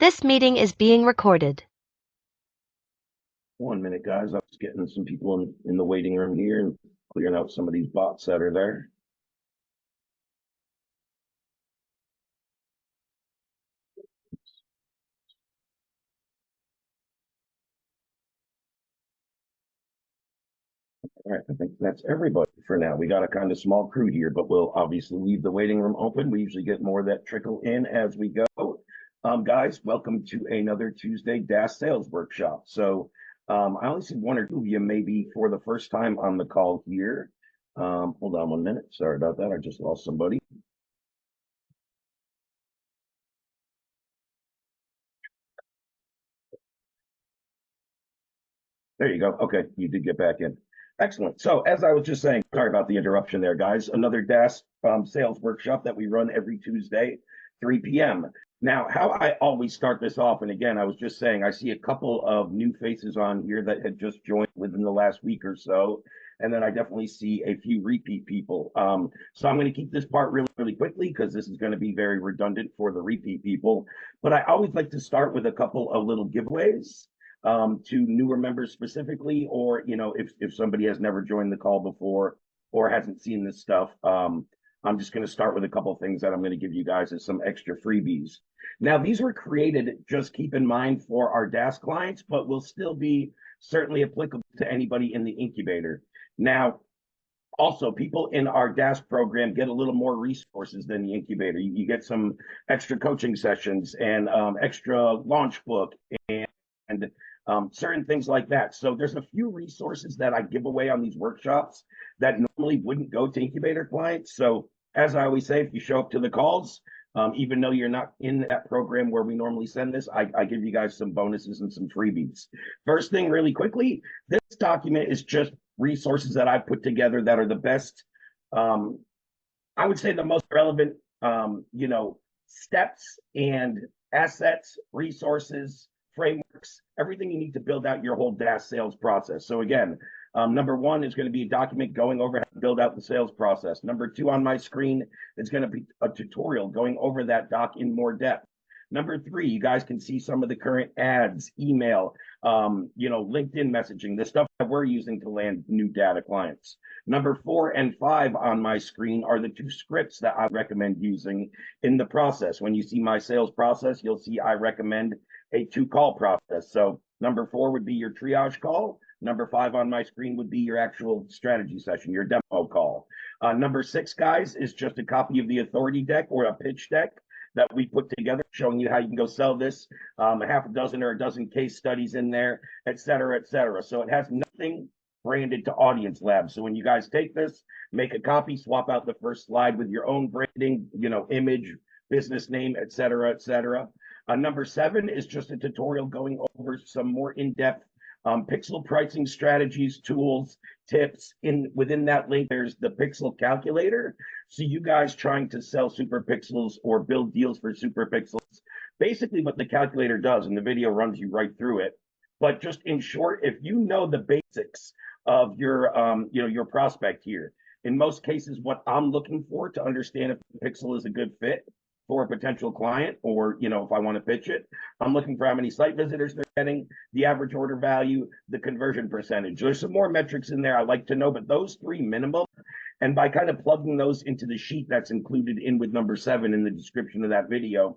This meeting is being recorded. 1 minute, guys. I was getting some people in the waiting room here and clearing out some of these bots that are there. All right, I think that's everybody for now. We got a kind of small crew here, but we'll obviously leave the waiting room open. We usually get more that trickle in as we go. Guys, welcome to another Tuesday DaaS Sales Workshop. So I only see one or two of you maybe for the first time on the call here. Hold on 1 minute. Sorry about that. I just lost somebody. There you go. Okay, you did get back in. Excellent. So as I was just saying, sorry about the interruption there, guys. Another DaaS sales workshop that we run every Tuesday, 3 p.m. Now, how I always start this off, and again, I was just saying, I see a couple of new faces on here that had just joined within the last week or so. And then I definitely see a few repeat people. So I'm going to keep this part really, really quickly because this is going to be very redundant for the repeat people. But I always like to start with a couple of little giveaways to newer members specifically, or if somebody has never joined the call before or hasn't seen this stuff. I'm just going to start with a couple of things that I'm going to give you guys as some extra freebies. Now, these were created, just keep in mind, for our DaaS clients, but will still be certainly applicable to anybody in the incubator. Now, also, people in our DaaS program get a little more resources than the incubator. You get some extra coaching sessions and extra launch book and certain things like that. So there's a few resources that I give away on these workshops that normally wouldn't go to incubator clients. So as I always say, if you show up to the calls, even though you're not in that program where we normally send this, I give you guys some bonuses and some freebies. First thing, really quickly, this document is just resources that I put together that are the best, I would say the most relevant, steps and assets, resources, frameworks, everything you need to build out your whole DaaS sales process. So again, number one is going to be a document going over how to build out the sales process. Number two on my screen is going to be a tutorial going over that doc in more depth. Number three, you guys can see some of the current ads, email, LinkedIn messaging, the stuff that we're using to land new data clients. Number 4 and 5 on my screen are the two scripts that I recommend using in the process. When you see my sales process, you'll see I recommend a 2-call process. So number 4 would be your triage call. Number 5 on my screen would be your actual strategy session, your demo call. Number 6, guys, is just a copy of the authority deck or a pitch deck that we put together, showing you how you can go sell this, a half a dozen or a dozen case studies in there, et cetera, et cetera. So it has nothing branded to Audience Lab. So when you guys take this, make a copy, swap out the first slide with your own branding, image, business name, et cetera, et cetera. Number 7 is just a tutorial going over some more in-depth pixel pricing strategies, tools, tips. Within that link, there's the pixel calculator. So you guys trying to sell super pixels or build deals for super pixels, basically what the calculator does, and the video runs you right through it. But just in short, if you know the basics of your prospect here, in most cases, what I'm looking for to understand if the pixel is a good fit for a potential client, or if I want to pitch it, I'm looking for how many site visitors they're getting, the average order value, the conversion percentage. There's some more metrics in there I like to know, but those 3 minimum. And by kind of plugging those into the sheet that's included in with number 7 in the description of that video,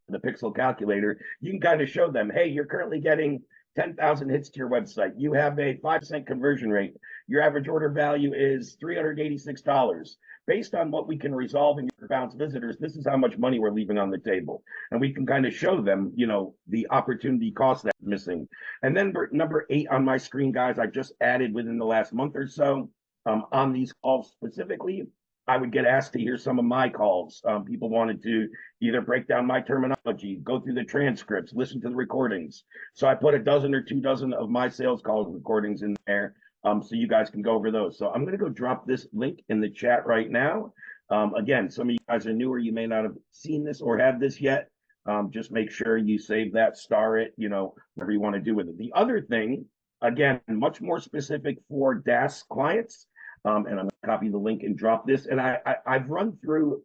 the pixel calculator, you can kind of show them, hey, you're currently getting 10,000 hits to your website. You have a 5% conversion rate. Your average order value is $386. Based on what we can resolve in your bounce visitors, this is how much money we're leaving on the table. And we can kind of show them, the opportunity cost that's missing. And then number 8 on my screen, guys, I just added within the last month or so on these calls specifically. I would get asked to hear some of my calls. People wanted to either break down my terminology, go through the transcripts, listen to the recordings. So I put a dozen or 2 dozen of my sales call recordings in there, so you guys can go over those. So I'm going to go drop this link in the chat right now. Again, some of you guys are newer. You may not have seen this or had this yet. Just make sure you save that, star it, whatever you want to do with it. The other thing, again, much more specific for DaaS clients, and I'm going to copy the link and drop this. And I've run through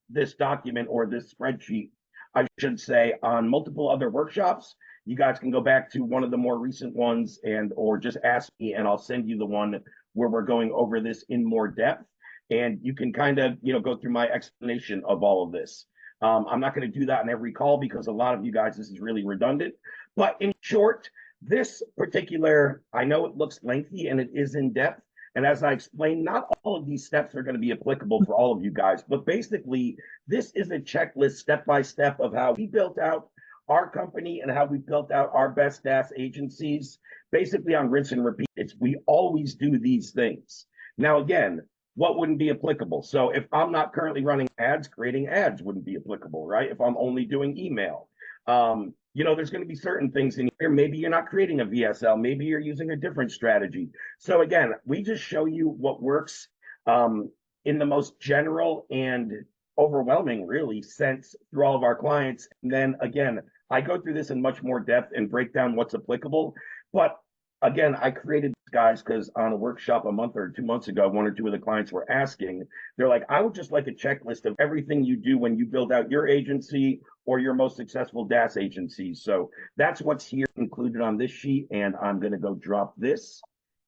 this document or this spreadsheet I should say, on multiple other workshops. You guys can go back to one of the more recent ones or just ask me and I'll send you the one where we're going over this in more depth. And you can kind of, go through my explanation of all of this. I'm not going to do that on every call because a lot of you guys, this is really redundant. But in short, this particular, I know it looks lengthy and it is in depth. And as I explained, not all of these steps are going to be applicable for all of you guys, but basically, this is a checklist step by step of how we built out our company and how we built out our best DaaS agencies, basically on rinse and repeat. We always do these things. Now, again, what wouldn't be applicable? So if I'm not currently running ads, creating ads wouldn't be applicable, right? If I'm only doing email. There's going to be certain things in here. Maybe you're not creating a VSL. Maybe you're using a different strategy. So again, we just show you what works in the most general and overwhelming, really, sense through all of our clients. And then again, I go through this in much more depth and break down what's applicable. But again, I created these guys because on a workshop a month or 2 months ago, one or two of the clients were asking, they're like, I would just like a checklist of everything you do when you build out your agency or your most successful DaaS agencies. So that's what's here included on this sheet. And I'm going to go drop this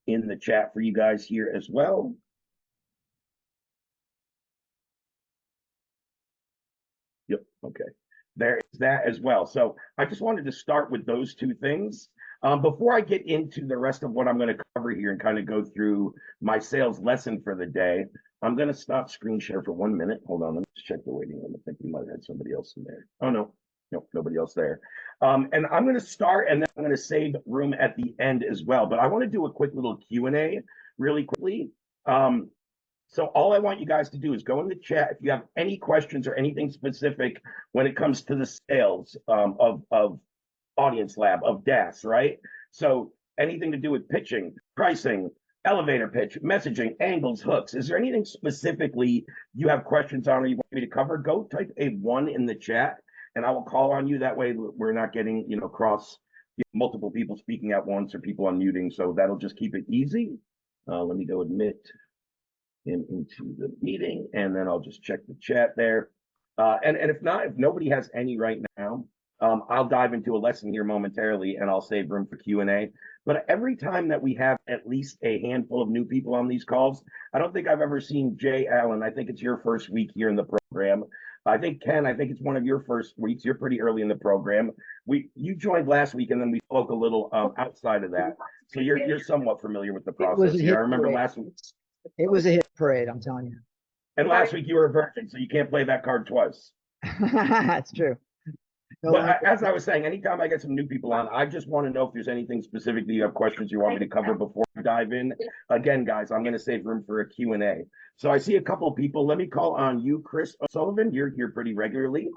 in the chat for you guys here as well. Yep. Okay. There is that as well. So I just wanted to start with those two things. Before I get into the rest of what I'm going to cover here and kind of go through my sales lesson for the day, I'm going to stop screen share for 1 minute. Hold on. Let me just check the waiting room. I think we might have had somebody else in there. Oh, no. Nope, nobody else there. And I'm going to start and then I'm going to save room at the end as well. But I want to do a quick little Q&A really quickly. So all I want you guys to do is go in the chat if you have any questions or anything specific when it comes to the sales of Audience Lab, of DaaS, right? So anything to do with pitching, pricing, elevator pitch, messaging, angles, hooks. Is there anything specifically you have questions on or you want me to cover? Go type a 1 in the chat and I will call on you. That way we're not getting, multiple people speaking at once or people unmuting. So that'll just keep it easy. Let me go admit him into the meeting and then I'll just check the chat there. And if nobody has any right now, I'll dive into a lesson here momentarily and I'll save room for Q&A. But every time that we have at least a handful of new people on these calls, I don't think I've ever seen Jay Allen. I think it's your first week here in the program. I think Ken, I think it's one of your first weeks. You're pretty early in the program. You joined last week and then we spoke a little outside of that. So you're somewhat familiar with the process here. I remember last week. It was a hit parade, I'm telling you. And last week you were a virgin, so you can't play that card twice. That's true. No, but as I was saying, anytime I get some new people on, I just want to know if there's anything specific that you have questions you want me to cover before I dive in. Again, guys, I'm going to save room for a Q&A. So I see a couple of people. Let me call on you, Chris O'Sullivan. You're here pretty regularly.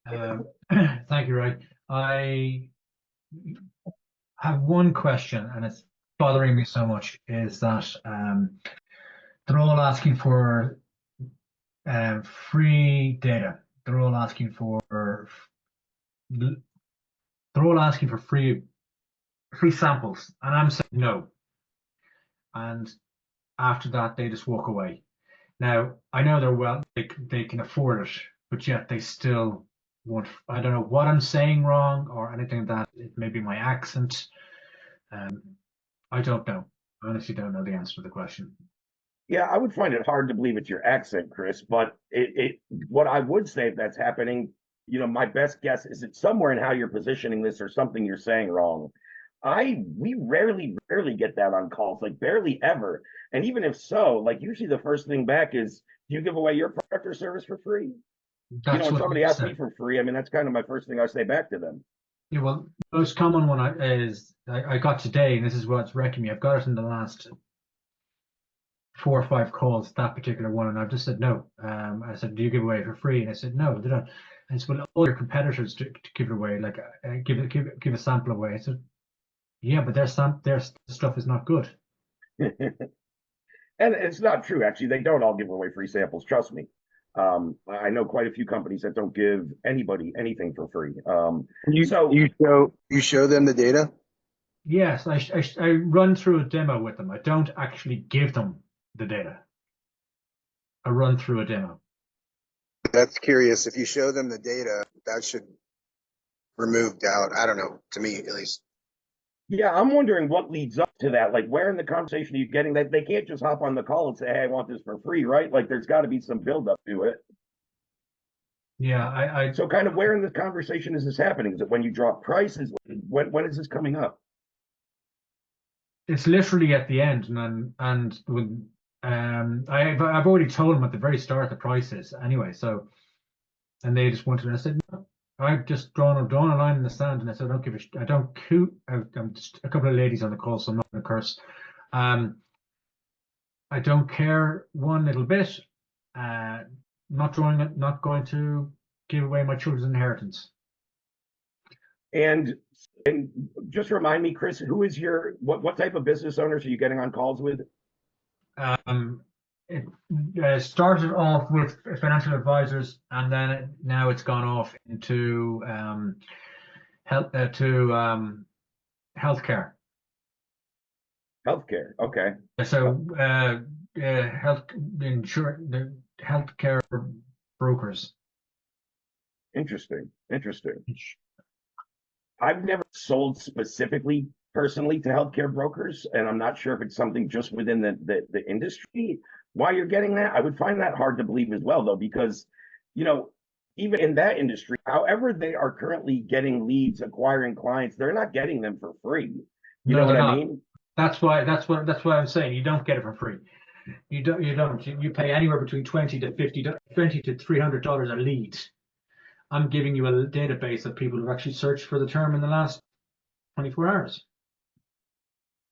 Thank you, Ray. I have one question, and it's bothering me so much, is that they're all asking for free data. They're all asking for free samples, and I'm saying no. And after that, they just walk away. Now I know they can afford it, but yet they still want. I don't know what I'm saying wrong or anything like that. It may be my accent. I don't know. I honestly don't know the answer to the question. Yeah, I would find it hard to believe it's your accent, Chris, but what I would say if that's happening, my best guess is it's somewhere in how you're positioning this or something you're saying wrong. We rarely get that on calls, like barely ever. And even if so, like usually the first thing back is, do you give away your product or service for free? When somebody asks me for free, I mean, that's kind of my first thing I say back to them. Yeah, well, the most common one I got today, and this is what's wrecking me. I've got it in the last 4 or 5 calls, that particular one, and I've just said no. I said, do you give away for free? And I said, no, they don't. And it's well, all your competitors to give it away, like give a sample away. I said, yeah, but their stuff is not good. And it's not true, actually. They don't all give away free samples, trust me. I know quite a few companies that don't give anybody anything for free. You show them the data? Yes, I run through a demo with them. I don't actually give them the data. I run through a demo. That's curious. If you show them the data, that should remove doubt. I don't know, to me at least. Yeah, I'm wondering what leads up to that. Like, where in the conversation are you getting that? They can't just hop on the call and say, "Hey, I want this for free," right? Like, there's got to be some build up to it. Yeah, I So, kind of, where in the conversation is this happening? Is it when you drop prices? When is this coming up? it's literally at the end, and when I've already told them at the very start the prices anyway. So, and they just wanted, and I said, no, I've just drawn a line in the sand, and I said, I don't give a, I don't coot. I'm just a couple of ladies on the call, so I'm not going to curse. I don't care one little bit. Not drawing it, not going to give away my children's inheritance. And just remind me, Chris, who is your what type of business owners are you getting on calls with? It started off with financial advisors, and then now it's gone off into healthcare. Healthcare. Okay. So the healthcare brokers. Interesting. I've never sold specifically personally to healthcare brokers, and I'm not sure if it's something just within the industry. Why you're getting that, I would find that hard to believe as well, though, because even in that industry, however they are currently getting leads, acquiring clients, they're not getting them for free. You know what I mean? That's why I'm saying you don't get it for free. You don't. You pay anywhere between $20 to $300 a lead. I'm giving you a database of people who've actually searched for the term in the last 24 hours.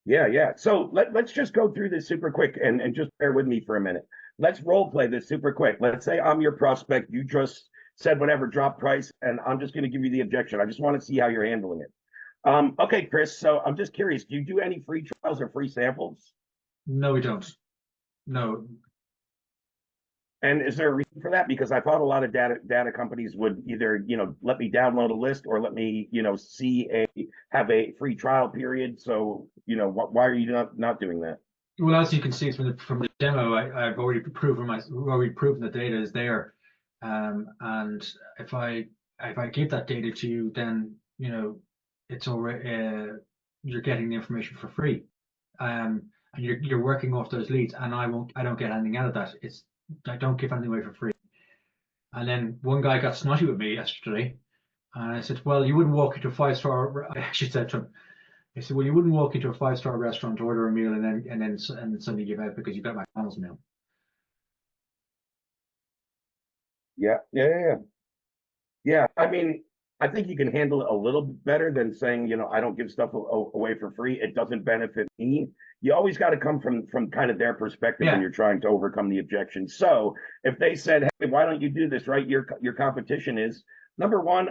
Yeah. So let's just go through this super quick and just bear with me for a minute. Let's role play this super quick. Let's say I'm your prospect. You just said whatever, drop price, and I'm just going to give you the objection. I just want to see how you're handling it. Okay, Chris. So I'm just curious. Do you do any free trials or free samples? No, we don't. No. And is there a reason for that? Because I thought a lot of data companies would either, let me download a list or let me, have a free trial period. So, why are you not doing that? Well, as you can see from the demo, I've already proven the data is there. And if I give that data to you, then it's already you're getting the information for free. And you're working off those leads, and I don't get anything out of that. I don't give anything away for free. And then one guy got snotty with me yesterday, and I said, well, you wouldn't walk into a 5-star. She said to him, I said, well, you wouldn't walk into a 5-star restaurant, order a meal, and then suddenly give out because you got McDonald's meal. Yeah. I mean, I think you can handle it a little bit better than saying, I don't give stuff away for free. It doesn't benefit me. You always got to come from kind of their perspective when you're trying to overcome the objection. So if they said, hey, why don't you do this, right? Your competition is, number one,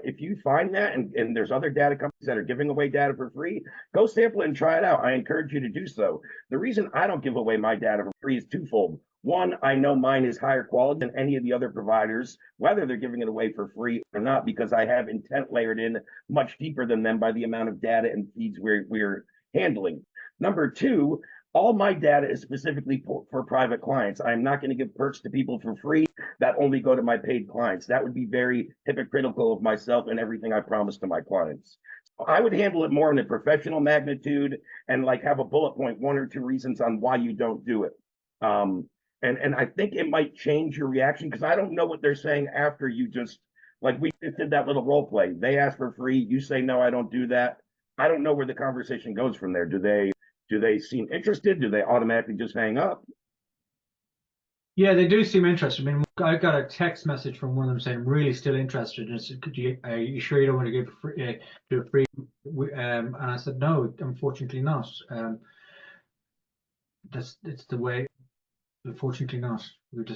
if you find that and there's other data companies that are giving away data for free, go sample it and try it out. I encourage you to do so. The reason I don't give away my data for free is twofold. One, I know mine is higher quality than any of the other providers, whether they're giving it away for free or not, because I have intent layered in much deeper than them by the amount of data and feeds we're handling. Number two, all my data is specifically for private clients. I'm not going to give perks to people for free that only go to my paid clients. That would be very hypocritical of myself and everything I promise to my clients. So I would handle it more in a professional magnitude and like have a bullet point, 1 or 2 reasons on why you don't do it. And I think it might change your reaction because I don't know what they're saying after you just, like we just did that little role play. They ask for free. You say, no, I don't do that. I don't know where the conversation goes from there. Do they seem interested? Do they automatically just hang up? Yeah, they do seem interested. I mean, I got a text message from one of them saying, "I'm really still interested." And I said, are you sure you don't want to give free, do a free? And I said, no, unfortunately not. It's the way. Unfortunately not.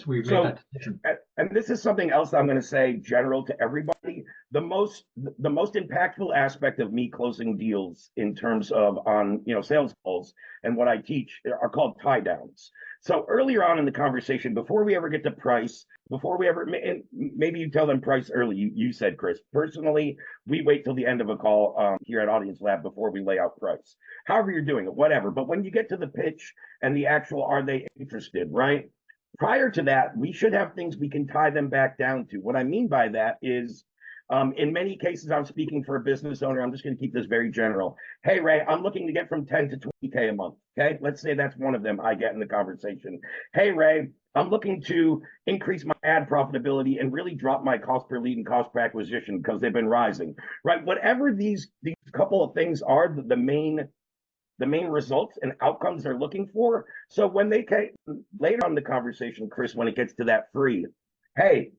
We've made that decision. And this is something else I'm going to say general to everybody. The most impactful aspect of me closing deals in terms of on sales calls and what I teach are called tie downs. So earlier on in the conversation, before we ever get to price, before we ever, maybe you tell them price early. You said, Chris, personally, we wait till the end of a call here at Audience Lab before we lay out price. However you're doing it, whatever. But when you get to the pitch and the actual, are they interested, right? prior to that, we should have things we can tie them back down to. What I mean by that is, in many cases, I'm speaking for a business owner. I'm just going to keep this very general. Hey, Ray, I'm looking to get from 10 to 20K a month. Okay. Let's say that's one of them I get in the conversation. Hey, Ray, I'm looking to increase my ad profitability and really drop my cost per lead and cost per acquisition because they've been rising, right? Whatever these couple of things are, the main results and outcomes they're looking for. So when they later on in the conversation, Chris, when it gets to that free, hey,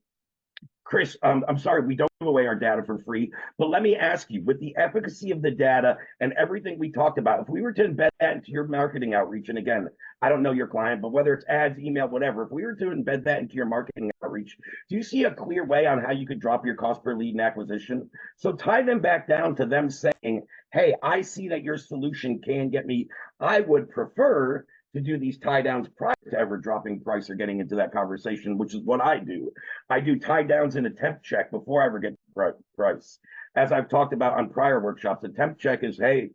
Chris, I'm sorry, we don't give away our data for free, but let me ask you, with the efficacy of the data and everything we talked about, if we were to embed that into your marketing outreach, and again, I don't know your client, but whether it's ads, email, whatever, if we were to embed that into your marketing outreach, do you see a clear way on how you could drop your cost per lead and acquisition? So tie them back down to them saying, hey, I see that your solution can get me, I would prefer to do these tie downs prior to ever dropping price or getting into that conversation, which is what I do. I do tie downs in a temp check before I ever get price. As I've talked about on prior workshops, a temp check is, hey,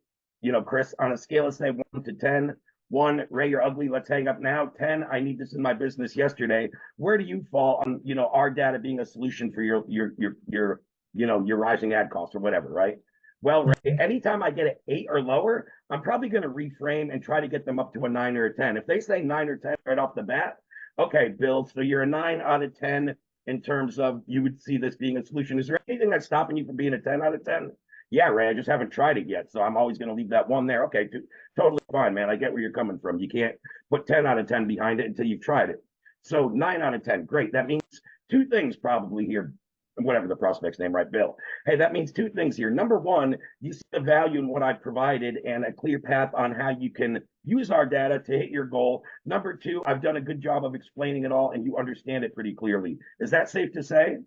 Chris, on a scale of say 1 to 10, 1, Ray, you're ugly, let's hang up now. 10, I need this in my business yesterday. Where do you fall on, our data being a solution for your rising ad costs or whatever, right? Well, Ray, anytime I get an 8 or lower, I'm probably going to reframe and try to get them up to a 9 or a 10. If they say 9 or 10 right off the bat, okay, Bill, so you're a 9 out of 10 in terms of you would see this being a solution. Is there anything that's stopping you from being a 10 out of 10? Yeah, Ray, I just haven't tried it yet, so I'm always going to leave that 1 there. Okay, totally fine, man. I get where you're coming from. You can't put 10 out of 10 behind it until you've tried it. So 9 out of 10, great. That means 2 things probably here. Whatever the prospect's name, right, Bill? Hey, that means 2 things here. Number 1, you see the value in what I've provided and a clear path on how you can use our data to hit your goal. Number 2, I've done a good job of explaining it all and you understand it pretty clearly. Is that safe to say?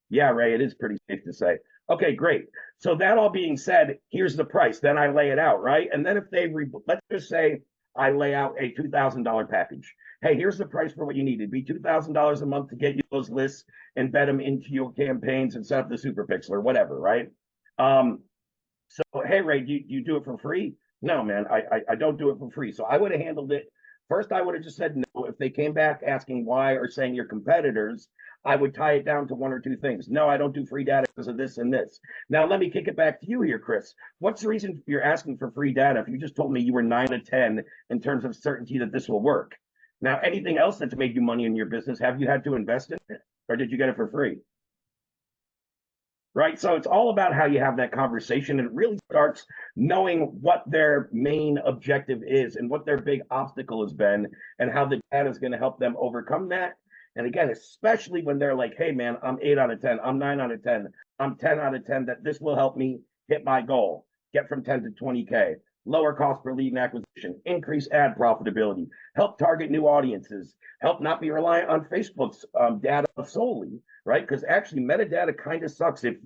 Yeah, Ray, it is pretty safe to say. Okay, great. So that all being said, here's the price. Then I lay it out, right? And then if they, let's just say I lay out a $2,000 package. Hey, here's the price for what you need. It'd be $2,000 a month to get you those lists, embed them into your campaigns and set up the super pixel or whatever, right? So, hey, Ray, do you do it for free? No, man, I don't do it for free. So I would have handled it. First, I would have just said no. If they came back asking why or saying your competitors, I would tie it down to 1 or 2 things. No, I don't do free data because of this and this. Now, let me kick it back to you here, Chris. What's the reason you're asking for free data if you just told me you were 9 out of 10 in terms of certainty that this will work? Now, anything else that's made you money in your business, have you had to invest in it or did you get it for free? Right? So it's all about how you have that conversation. And it really starts knowing what their main objective is and what their big obstacle has been and how the data is going to help them overcome that. And again, especially when they're like, hey, man, I'm 8 out of 10, I'm 9 out of 10, I'm 10 out of 10, that this will help me hit my goal, get from 10 to 20K. Lower cost per lead and acquisition, increase ad profitability, help target new audiences, help not be reliant on Facebook's data solely, right? Because actually metadata kind of sucks. If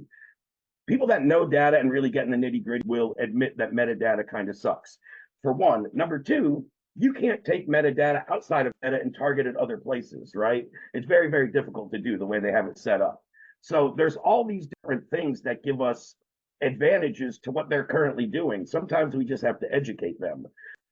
people that know data and really get in the nitty gritty will admit that metadata kind of sucks. For one. Number 2, you can't take metadata outside of meta and target it other places, right? It's very, very difficult to do the way they have it set up. So there's all these different things that give us advantages to what they're currently doing. Sometimes we just have to educate them.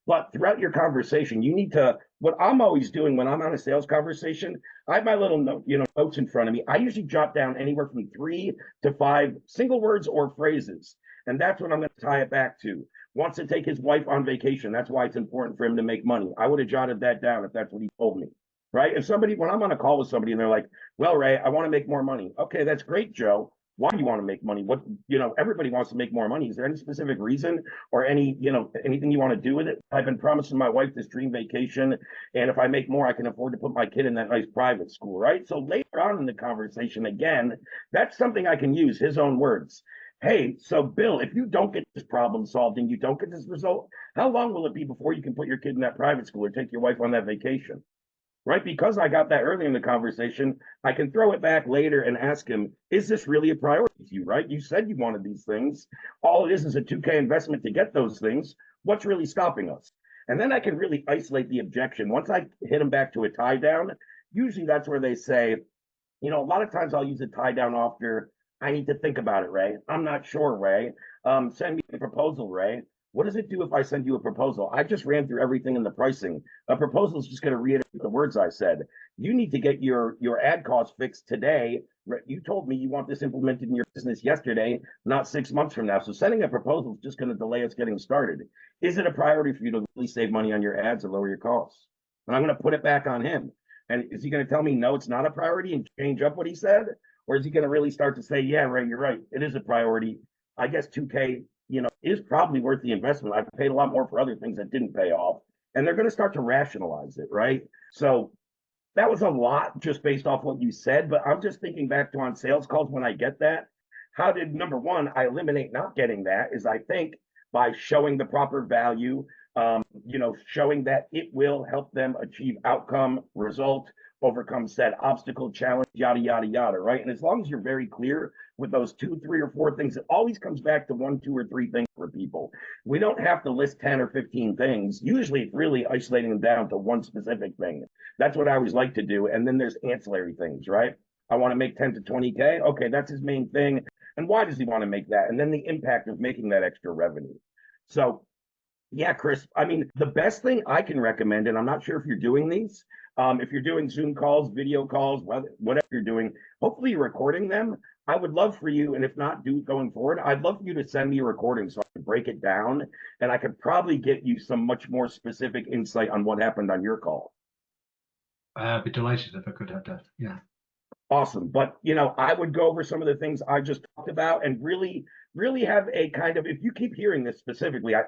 But throughout your conversation, you need to, what I'm always doing when I'm on a sales conversation, I have my little notes in front of me. I usually jot down anywhere from 3 to 5 single words or phrases. And that's what I'm going to tie it back to. Wants to take his wife on vacation. That's why it's important for him to make money. I would have jotted that down if that's what he told me, right? If somebody, when I'm on a call with somebody and they're like, well, Ray, I want to make more money. Okay, that's great, Joe. Why do you want to make money? What, everybody wants to make more money. Is there any specific reason or any, anything you want to do with it? I've been promising my wife this dream vacation. And if I make more, I can afford to put my kid in that nice private school, right? So later on in the conversation, again, that's something I can use, his own words. Hey, so Bill, if you don't get this problem solved and you don't get this result, how long will it be before you can put your kid in that private school or take your wife on that vacation? Right? Because I got that early in the conversation, I can throw it back later and ask him, is this really a priority to you, right? You said you wanted these things. All it is a 2K investment to get those things. What's really stopping us? And then I can really isolate the objection. Once I hit them back to a tie down, usually that's where they say, a lot of times I'll use a tie down after I need to think about it, Ray. I'm not sure, Ray. Send me a proposal, Ray. What does it do if I send you a proposal? I just ran through everything in the pricing. A proposal is just going to reiterate the words I said. You need to get your ad costs fixed today. You told me you want this implemented in your business yesterday, not 6 months from now. So sending a proposal is just going to delay us getting started. Is it a priority for you to really save money on your ads and lower your costs? And I'm going to put it back on him. And is he going to tell me, no, it's not a priority and change up what he said? Or is he going to really start to say, yeah, Ray, you're right. It is a priority. I guess 2K, is probably worth the investment. I've paid a lot more for other things that didn't pay off. And they're going to start to rationalize it, right? So that was a lot just based off what you said. But I'm just thinking back to on sales calls when I get that. How did, number one, I eliminate not getting that is I think by showing the proper value, showing that it will help them achieve outcome, result, overcome said obstacle, challenge, yada, yada, yada, right? And as long as you're very clear with those 2, 3, or 4 things, it always comes back to 1, 2, or 3 things for people. We don't have to list 10 or 15 things. Usually it's really isolating them down to one specific thing. That's what I always like to do. And then there's ancillary things, right? I want to make 10 to 20K. Okay, that's his main thing. And why does he want to make that? And then the impact of making that extra revenue. So yeah, Chris, I mean, the best thing I can recommend, and I'm not sure if you're doing these, if you're doing Zoom calls, video calls, whatever you're doing, hopefully you're recording them. I would love for you, and if not, do going forward, I'd love for you to send me a recording so I can break it down, and I could probably get you some much more specific insight on what happened on your call. I'd be delighted if I could have that. Yeah. Awesome. But, I would go over some of the things I just talked about and really have a kind of, if you keep hearing this specifically, I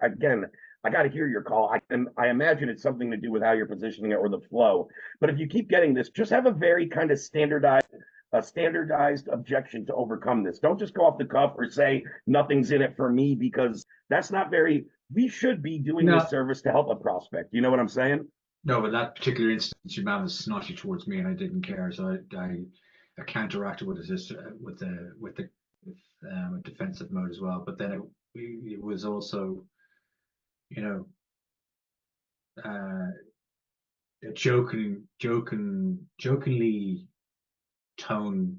got to hear your call. I imagine it's something to do with how you're positioning it or the flow. But if you keep getting this, just have a very kind of standardized objection to overcome this. Don't just go off the cuff or say nothing's in it for me, because that's not very, we should be doing this service to help a prospect. You know what I'm saying? No, but that particular instance, your man was snotty towards me, and I didn't care, so I counteracted with the defensive mode as well. But then it was also, a jokingly toned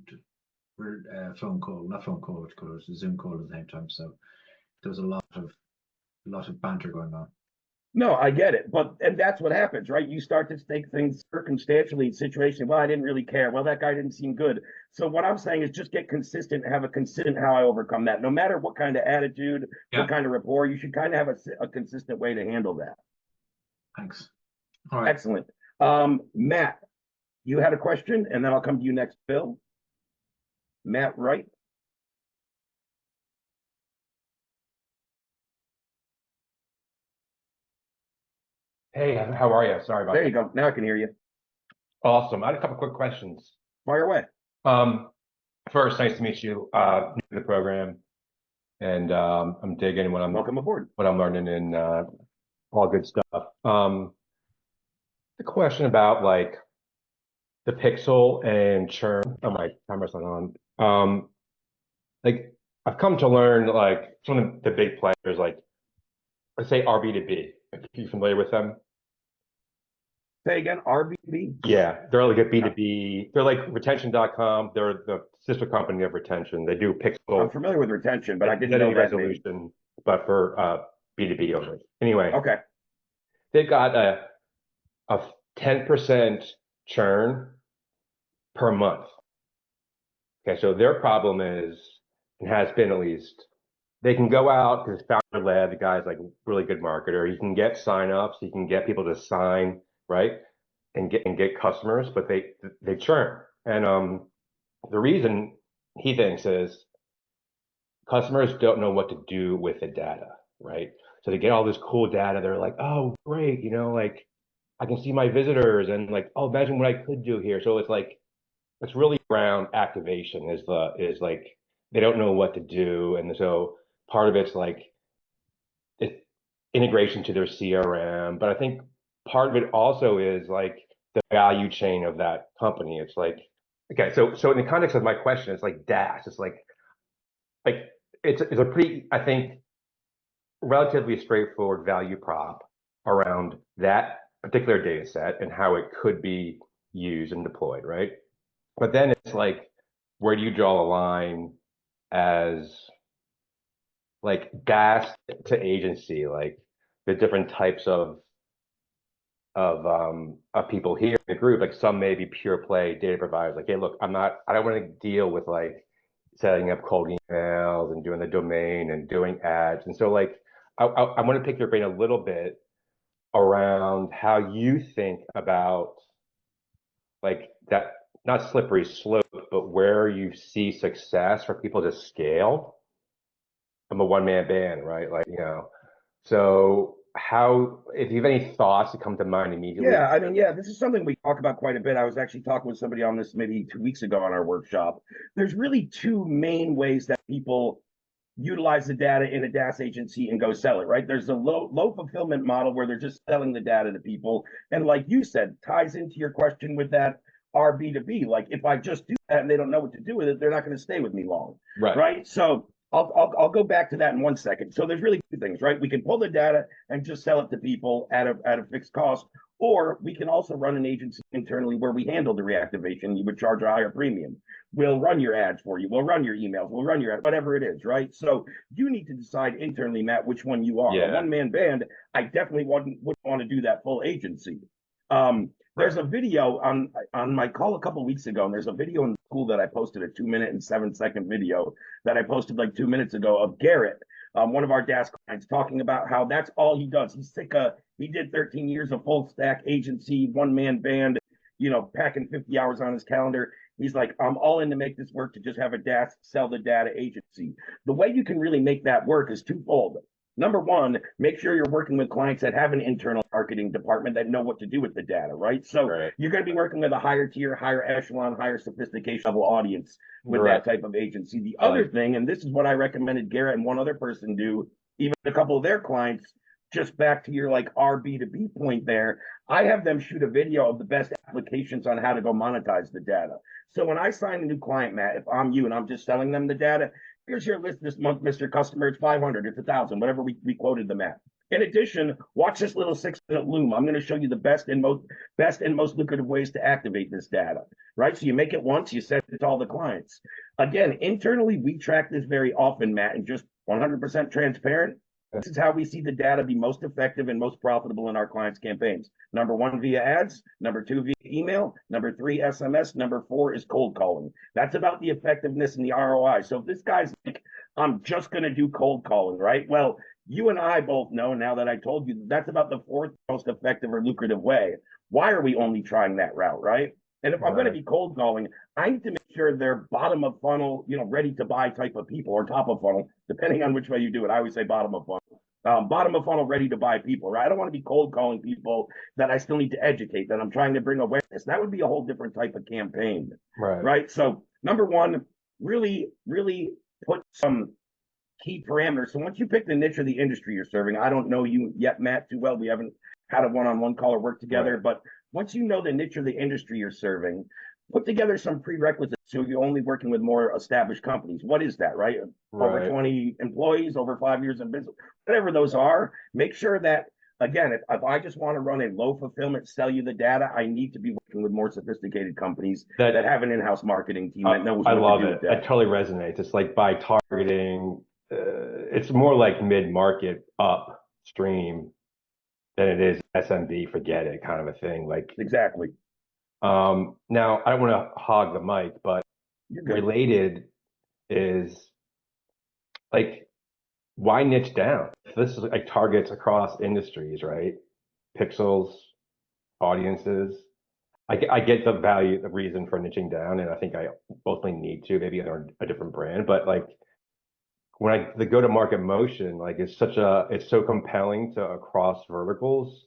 phone call, not phone call, it was a Zoom call at the same time. So there was a lot of banter going on. No, I get it. And that's what happens, right? You start to take things circumstantially, situation. Well, I didn't really care. Well, that guy didn't seem good. So what I'm saying is just get consistent and have a consistent how I overcome that. No matter what kind of attitude, what kind of rapport, you should kind of have a consistent way to handle that. Thanks. All right. Excellent. Matt, you had a question, and then I'll come to you next, Bill. Matt Wright. Hey, how are you? Sorry about that. There you go. Now I can hear you. Awesome. I had a couple quick questions. Fire away. First, nice to meet you. New to the program, and I'm digging Welcome aboard. what I'm learning, and all good stuff. The question about like the pixel and churn. Oh, my camera's not on. Like I've come to learn like some of the big players, like let's say RB2B. Are you familiar with them? Say again, RBB? Yeah, they're like a B2B. They're like retention.com. They're the sister company of retention. They do pixel. I'm familiar with retention, but I didn't know that resolution, name. but for B2B only. Anyway, okay. They've got a 10% churn per month. Okay, so their problem is, and has been at least, they can go out because founder led, the guy's like really good marketer. He can get signups, he can get people to sign, right, and get customers, but they churn. And the reason he thinks is customers don't know what to do with the data, right? So they get all this cool data. They're like, oh, great, like I can see my visitors and like, oh, imagine what I could do here. So it's like, it's really around activation is like, they don't know what to do. And so part of it's like integration to their CRM. But I think part of it also is like the value chain of that company. It's like, okay, so in the context of my question, it's like DaaS. It's like it's a pretty, I think, relatively straightforward value prop around that particular data set and how it could be used and deployed, right? But then it's like, where do you draw a line as like DaaS to agency, like the different types of people here in the group. Like some may be pure play data providers. Like, hey, look, I don't want to deal with like setting up cold emails and doing the domain and doing ads. And so like, I want to pick your brain a little bit around how you think about like that, not slippery slope, but where you see success for people to scale from a one-man band, right? Like, so how, if you have any thoughts that come to mind immediately? Yeah, I mean, yeah, this is something we talk about quite a bit. I was actually talking with somebody on this maybe 2 weeks ago on our workshop. There's really two main ways that people utilize the data in a DaaS agency and go sell it, right? There's a low fulfillment model where they're just selling the data to people. And like you said, ties into your question with that are B2B. Like if I just do that and they don't know what to do with it, they're not going to stay with me long. Right. So I'll go back to that in 1 second. So there's really two things, right? We can pull the data and just sell it to people at a fixed cost, or we can also run an agency internally where we handle the reactivation. You would charge a higher premium. We'll run your ads for you. We'll run your emails. We'll run your whatever it is, right? So you need to decide internally, Matt, which one you are. Yeah. A one-man band, I definitely wouldn't want to do that full agency. There's a video on my call a couple of weeks ago, and there's a video in the school that I posted, a 2-minute and 7-second video that I posted like 2 minutes ago of Garrett, one of our DaaS clients, talking about how that's all he does. He did 13 years of full stack agency, one-man band, packing 50 hours on his calendar. He's like, I'm all in to make this work, to just have a DaaS sell the data agency. The way you can really make that work is twofold. Number one, make sure you're working with clients that have an internal marketing department that know what to do with the data, right? So you're going to be working with a higher tier, higher echelon, higher sophistication level audience with that type of agency. The other thing, and this is what I recommended Garrett and one other person do, even a couple of their clients, just back to your like our B2B point there, I have them shoot a video of the best applications on how to go monetize the data. So when I sign a new client, Matt, if I'm you and I'm just selling them the data, here's your list this month, Mr. Customer. It's 500, it's 1,000, whatever we quoted them at. In addition, watch this little 6-minute loom. I'm going to show you the best and most lucrative ways to activate this data, right? So you make it once, you send it to all the clients. Again, internally, we track this very often, Matt, and just 100% transparent. This is how we see the data be most effective and most profitable in our clients' campaigns. Number 1, via ads. Number 2, via email. Number 3, SMS. Number 4 is cold calling. That's about the effectiveness and the ROI. So if this guy's like, I'm just going to do cold calling, right? Well, you and I both know now that I told you that's about the 4th most effective or lucrative way. Why are we only trying that route, right? And if I'm going to be cold calling, I need to make sure they're bottom of funnel, ready to buy type of people, or top of funnel, depending on which way you do it. I always say bottom of funnel. Bottom of funnel, ready to buy people, right? I don't want to be cold calling people that I still need to educate, that I'm trying to bring awareness. That would be a whole different type of campaign, right? So number 1, really, really put some key parameters. So once you pick the niche or the industry you're serving, I don't know you yet, Matt, too well. We haven't had a one-on-one call or work together, but once you know the niche or the industry you're serving, put together some prerequisites. So you're only working with more established companies. What is that, right? Over 20 employees, over 5 years in business, whatever those are. Make sure that, again, if I just want to run a low fulfillment, sell you the data, I need to be working with more sophisticated companies that have an in-house marketing team that knows what to do. I love it. It totally resonates. It's like by targeting, it's more like mid-market upstream than it is SMB, forget it kind of a thing. Like exactly. Now, I don't want to hog the mic, but related is like, why niche down? This is like targets across industries, right? Pixels, audiences. I get the value, the reason for niching down, and I think I ultimately need to, maybe under a different brand, but like when the go-to-market motion, like it's so compelling to across verticals.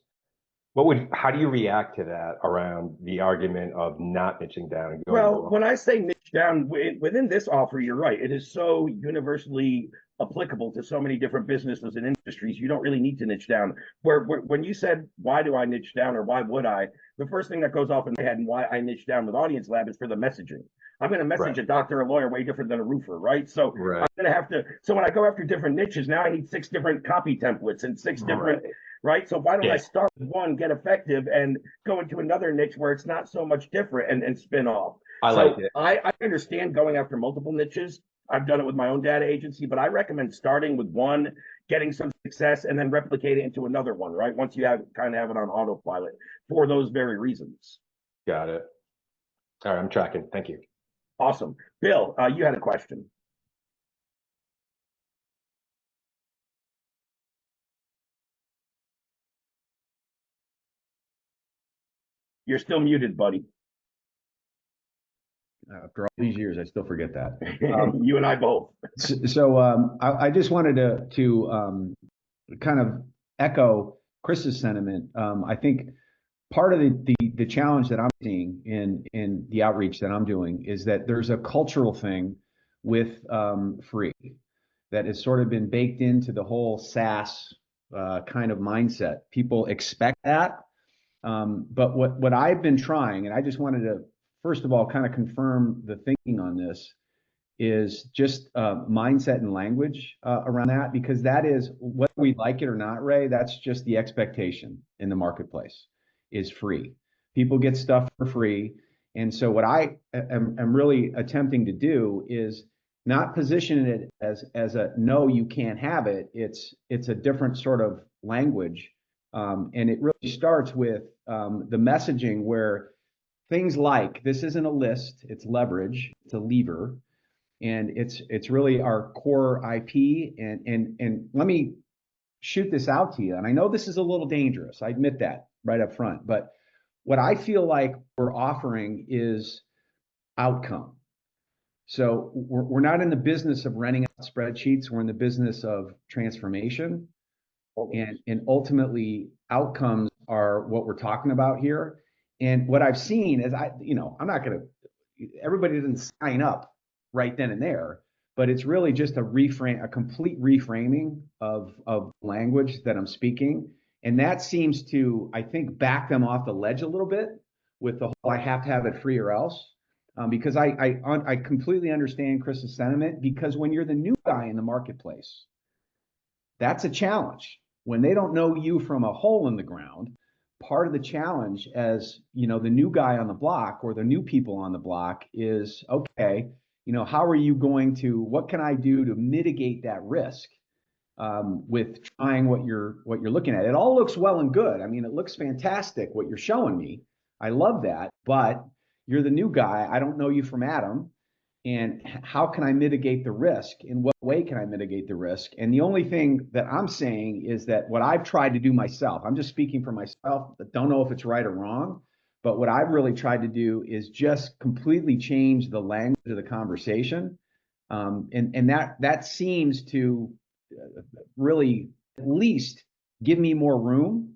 How do you react to that around the argument of not niching down and going? Well, when I say niche down within this offer, you're right. It is so universally applicable to so many different businesses and industries. You don't really need to niche down. When you said, why do I niche down, or why would I? The first thing that goes off in my head and why I niche down with Audience Lab is for the messaging. I'm going to message a doctor or a lawyer way different than a roofer, right? So I'm going to have to. So when I go after different niches, now I need 6 different copy templates and 6 different. Right. So why don't I start with one, get effective, and go into another niche where it's not so much different and spin off? I like it. I understand going after multiple niches. I've done it with my own data agency, but I recommend starting with one, getting some success, and then replicate it into another one, right? Once you have kind of have it on autopilot for those very reasons. Got it. All right, I'm tracking. Thank you. Awesome. Bill, you had a question. You're still muted, buddy. After all these years, I still forget that. You and I both. I just wanted to kind of echo Chris's sentiment. I think part of the challenge that I'm seeing in the outreach that I'm doing is that there's a cultural thing with free that has sort of been baked into the whole SaaS kind of mindset. People expect that. But what I've been trying, and I just wanted to, first of all, kind of confirm the thinking on this, is just mindset and language around that, because that is, whether we like it or not, Ray, that's just the expectation in the marketplace, is free. People get stuff for free. And so what I am really attempting to do is not position it as a no, you can't have it. It's a different sort of language. And it really starts with the messaging where things like, this isn't a list, it's leverage, it's a lever, and it's really our core IP. And let me shoot this out to you. And I know this is a little dangerous, I admit that right up front, but what I feel like we're offering is outcome. So we're not in the business of renting out spreadsheets, we're in the business of transformation. And ultimately, outcomes are what we're talking about here. And what I've seen is, I'm not going to, everybody doesn't sign up right then and there, but it's really just a complete reframing of language that I'm speaking. And that seems to, I think, back them off the ledge a little bit with the whole, I have to have it free or else. Because I completely understand Chris's sentiment, because when you're the new guy in the marketplace, that's a challenge. When they don't know you from a hole in the ground, part of the challenge as, the new guy on the block or the new people on the block is, okay, how are you going to, what can I do to mitigate that risk with trying what you're looking at? It all looks well and good. I mean, it looks fantastic what you're showing me. I love that, but you're the new guy. I don't know you from Adam. And how can I mitigate the risk? In what way can I mitigate the risk? And the only thing that I'm saying is that what I've tried to do myself, I'm just speaking for myself, but don't know if it's right or wrong, but what I've really tried to do is just completely change the language of the conversation. And that seems to really at least give me more room,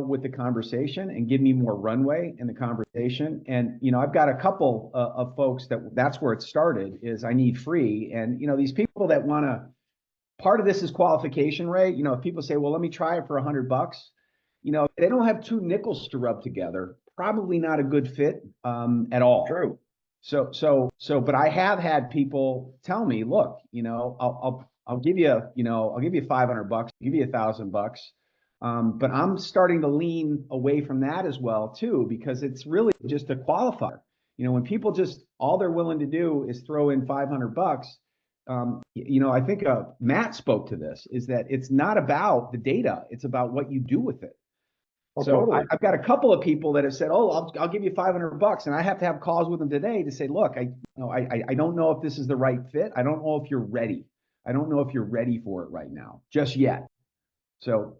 with the conversation, and give me more runway in the conversation. And, I've got a couple of folks that's where it started, is I need free. And, these people that want to, part of this is qualification, Ray. If people say, well, let me try it for $100, if they don't have two nickels to rub together, probably not a good fit at all. True. But I have had people tell me, look, I'll give you, I'll give you $500, I'll give you $1,000. But I'm starting to lean away from that as well too, because it's really just a qualifier. When people just, all they're willing to do is throw in $500, I think Matt spoke to this, is that it's not about the data, it's about what you do with it. So totally. I've got a couple of people that have said, oh, I'll give you $500, and I have to have calls with them today to say, look, I don't know if this is the right fit. I don't know if you're ready. I don't know if you're ready for it right now, just yet. So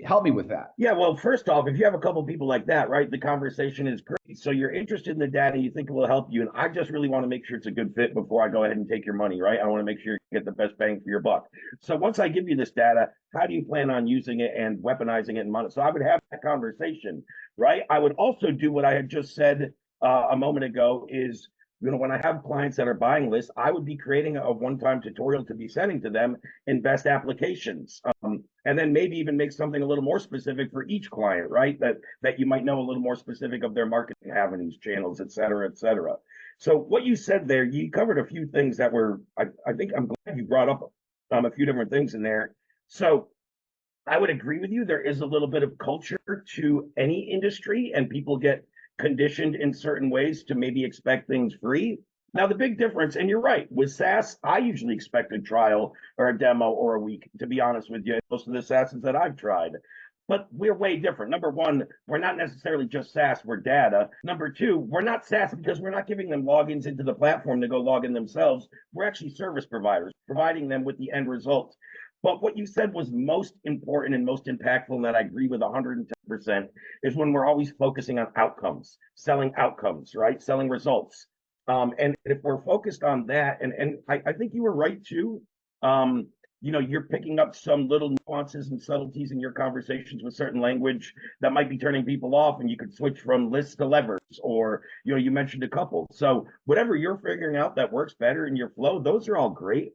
help me with that. Yeah, well, first off, if you have a couple of people like that, right, the conversation is great. So you're interested in the data, you think it will help you, and I just really want to make sure it's a good fit before I go ahead and take your money, right? I want to make sure you get the best bang for your buck. So once I give you this data, how do you plan on using it and weaponizing it and money? So I would have that conversation, right? I would also do what I had just said a moment ago is, when I have clients that are buying lists, I would be creating a one-time tutorial to be sending to them in best applications. And then maybe even make something a little more specific for each client, right? That you might know a little more specific of their marketing avenues, channels, et cetera, et cetera. So what you said there, you covered a few things that were, I think I'm glad you brought up a few different things in there. So I would agree with you. There is a little bit of culture to any industry, and people get conditioned in certain ways to maybe expect things free. Now, the big difference, and you're right, with SaaS, I usually expect a trial or a demo or a week, to be honest with you, most of the SaaSes that I've tried. But we're way different. Number one, we're not necessarily just SaaS, we're data. Number two, we're not SaaS because we're not giving them logins into the platform to go log in themselves. We're actually service providers, providing them with the end result. But what you said was most important and most impactful, and that I agree with 110%, is when we're always focusing on outcomes, selling outcomes, right? Selling results. And if we're focused on that, and I think you were right too. You're picking up some little nuances and subtleties in your conversations with certain language that might be turning people off, and you could switch from lists to levers, or you mentioned a couple. So whatever you're figuring out that works better in your flow, those are all great.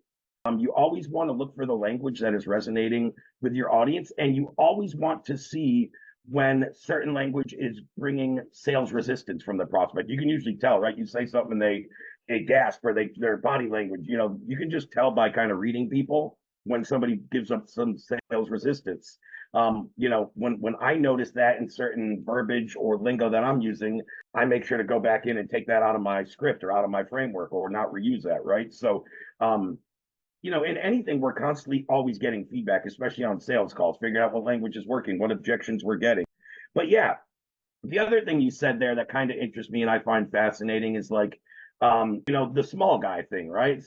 You always want to look for the language that is resonating with your audience, and you always want to see when certain language is bringing sales resistance from the prospect. You can usually tell, right? You say something and they gasp, or their body language. You can just tell by kind of reading people when somebody gives up some sales resistance. When I notice that in certain verbiage or lingo that I'm using, I make sure to go back in and take that out of my script or out of my framework, or not reuse that, right? So in anything, we're constantly always getting feedback, especially on sales calls, figuring out what language is working, what objections we're getting. But yeah, the other thing you said there that kind of interests me and I find fascinating is like, the small guy thing, right?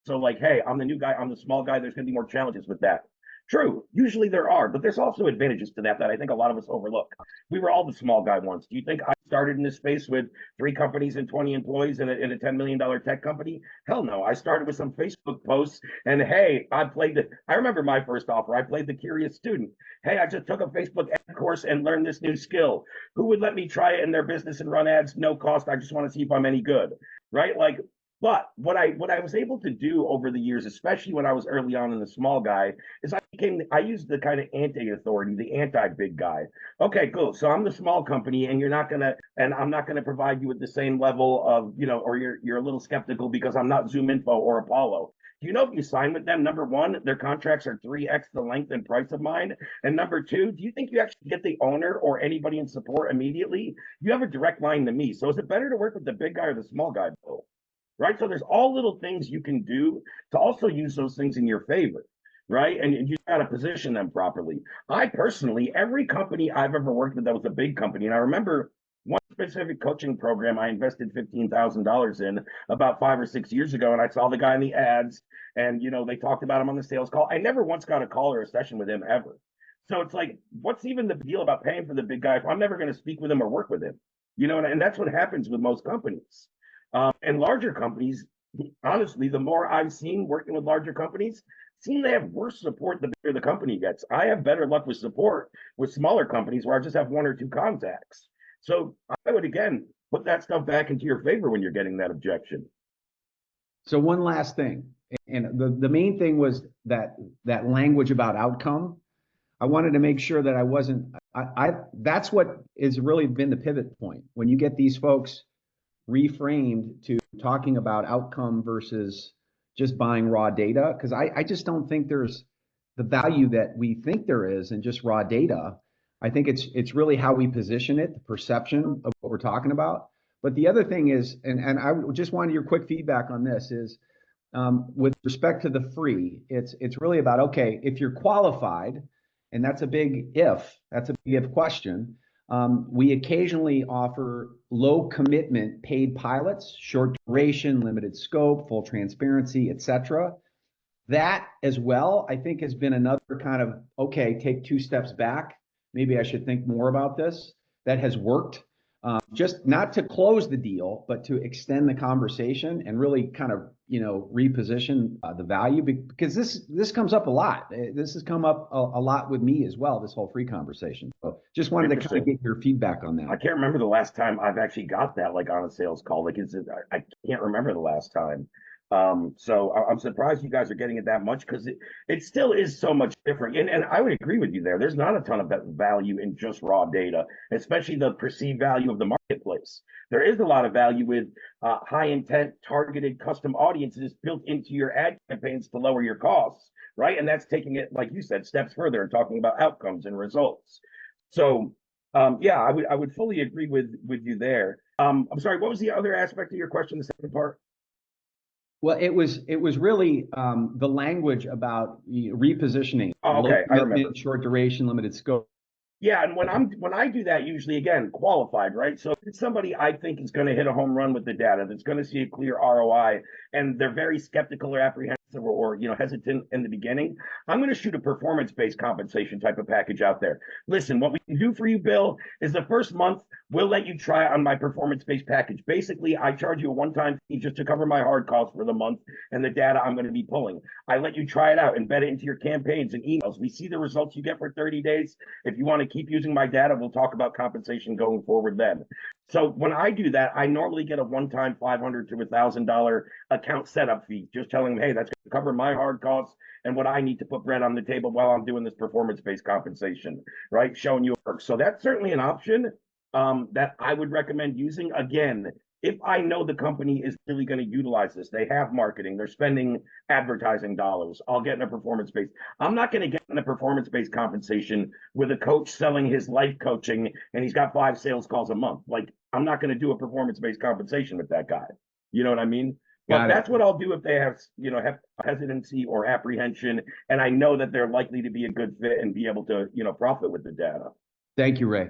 So like, hey, I'm the new guy, I'm the small guy, there's going to be more challenges with that. True, usually there are, but there's also advantages to that I think a lot of us overlook. We were all the small guy once. Do you think I started in this space with 3 companies and 20 employees in a $10 million tech company? Hell no. I started with some Facebook posts, and hey, I remember my first offer. I played the curious student. Hey, I just took a Facebook ad course and learned this new skill. Who would let me try it in their business and run ads? No cost. I just want to see if I'm any good, right? Like, but what I was able to do over the years, especially when I was early on in the small guy, is I used the kind of anti-authority, the anti-big guy. Okay, cool. So I'm the small company, and I'm not gonna provide you with the same level of, or you're a little skeptical because I'm not ZoomInfo or Apollo. Do you know if you sign with them, number one, their contracts are 3x the length and price of mine? And number two, do you think you actually get the owner or anybody in support immediately? You have a direct line to me. So is it better to work with the big guy or the small guy, Bill? Right? So there's all little things you can do to also use those things in your favor, right? And you got to position them properly. I personally, every company I've ever worked with that was a big company, and I remember one specific coaching program I invested $15,000 in about 5 or 6 years ago, and I saw the guy in the ads, and they talked about him on the sales call. I never once got a call or a session with him ever. So it's like, what's even the deal about paying for the big guy if I'm never going to speak with him or work with him? And that's what happens with most companies. And larger companies, honestly, the more I've seen working with larger companies, seem they have worse support the bigger the company gets. I have better luck with support with smaller companies where I just have 1 or 2 contacts. So I would, again, put that stuff back into your favor when you're getting that objection. So one last thing, and the main thing was that language about outcome. I wanted to make sure that I wasn't, that's what has really been the pivot point. When you get these folks reframed to talking about outcome versus just buying raw data, because I just don't think there's the value that we think there is in just raw data. I think it's really how we position it, the perception of what we're talking about. But the other thing is, and I just wanted your quick feedback on this, is with respect to the free, it's really about, okay, if you're qualified, and that's a big if question. We occasionally offer low commitment paid pilots, short duration, limited scope, full transparency, etc. That as well, I think, has been another kind of, okay, take 2 steps back. Maybe I should think more about this. That has worked. Just not to close the deal, but to extend the conversation and really kind of, reposition the value, because this comes up a lot. This has come up a lot with me as well, this whole free conversation. So just wanted to kind of get your feedback on that. I can't remember the last time I've actually got that, like, on a sales call. Like, I can't remember the last time. So I'm surprised you guys are getting it that much, because it still is so much different. And I would agree with you there. There's not a ton of value in just raw data, especially the perceived value of the marketplace. There is a lot of value with high intent, targeted custom audiences built into your ad campaigns to lower your costs, right? And that's taking it, like you said, steps further and talking about outcomes and results. So yeah, I would fully agree with you there. I'm sorry, what was the other aspect of your question, the second part? Well, it was really the language about repositioning, Oh, low okay, I remember. commitment, short duration, limited scope. Yeah, and when I do that, usually again qualified, right? So if it's somebody I think is going to hit a home run with the data, that's going to see a clear ROI, and they're very skeptical or apprehensive or hesitant in the beginning, I'm going to shoot a performance-based compensation type of package out there. Listen, what we can do for you, Bill, is the first month we'll let you try on my performance-based package. Basically, I charge you a one-time fee just to cover my hard costs for the month and the data I'm going to be pulling. I let you try it out, embed it into your campaigns and emails. We see the results you get for 30 days. If you want to keep using my data, we'll talk about compensation going forward then. So when I do that, I normally get a one-time $500 to $1,000 account setup fee, just telling them, hey, that's going to cover my hard costs and what I need to put bread on the table while I'm doing this performance-based compensation, right? Showing you work. So that's certainly an option that I would recommend using. Again, if I know the company is really going to utilize this, they have marketing, they're spending advertising dollars, I'll get in a performance-based. I'm not going to get in a performance-based compensation with a coach selling his life coaching and he's got 5 sales calls a month. Like, I'm not going to do a performance-based compensation with that guy. You know what I mean? But that's what I'll do if they have hesitancy or apprehension, and I know that they're likely to be a good fit and be able to, profit with the data. Thank you, Ray.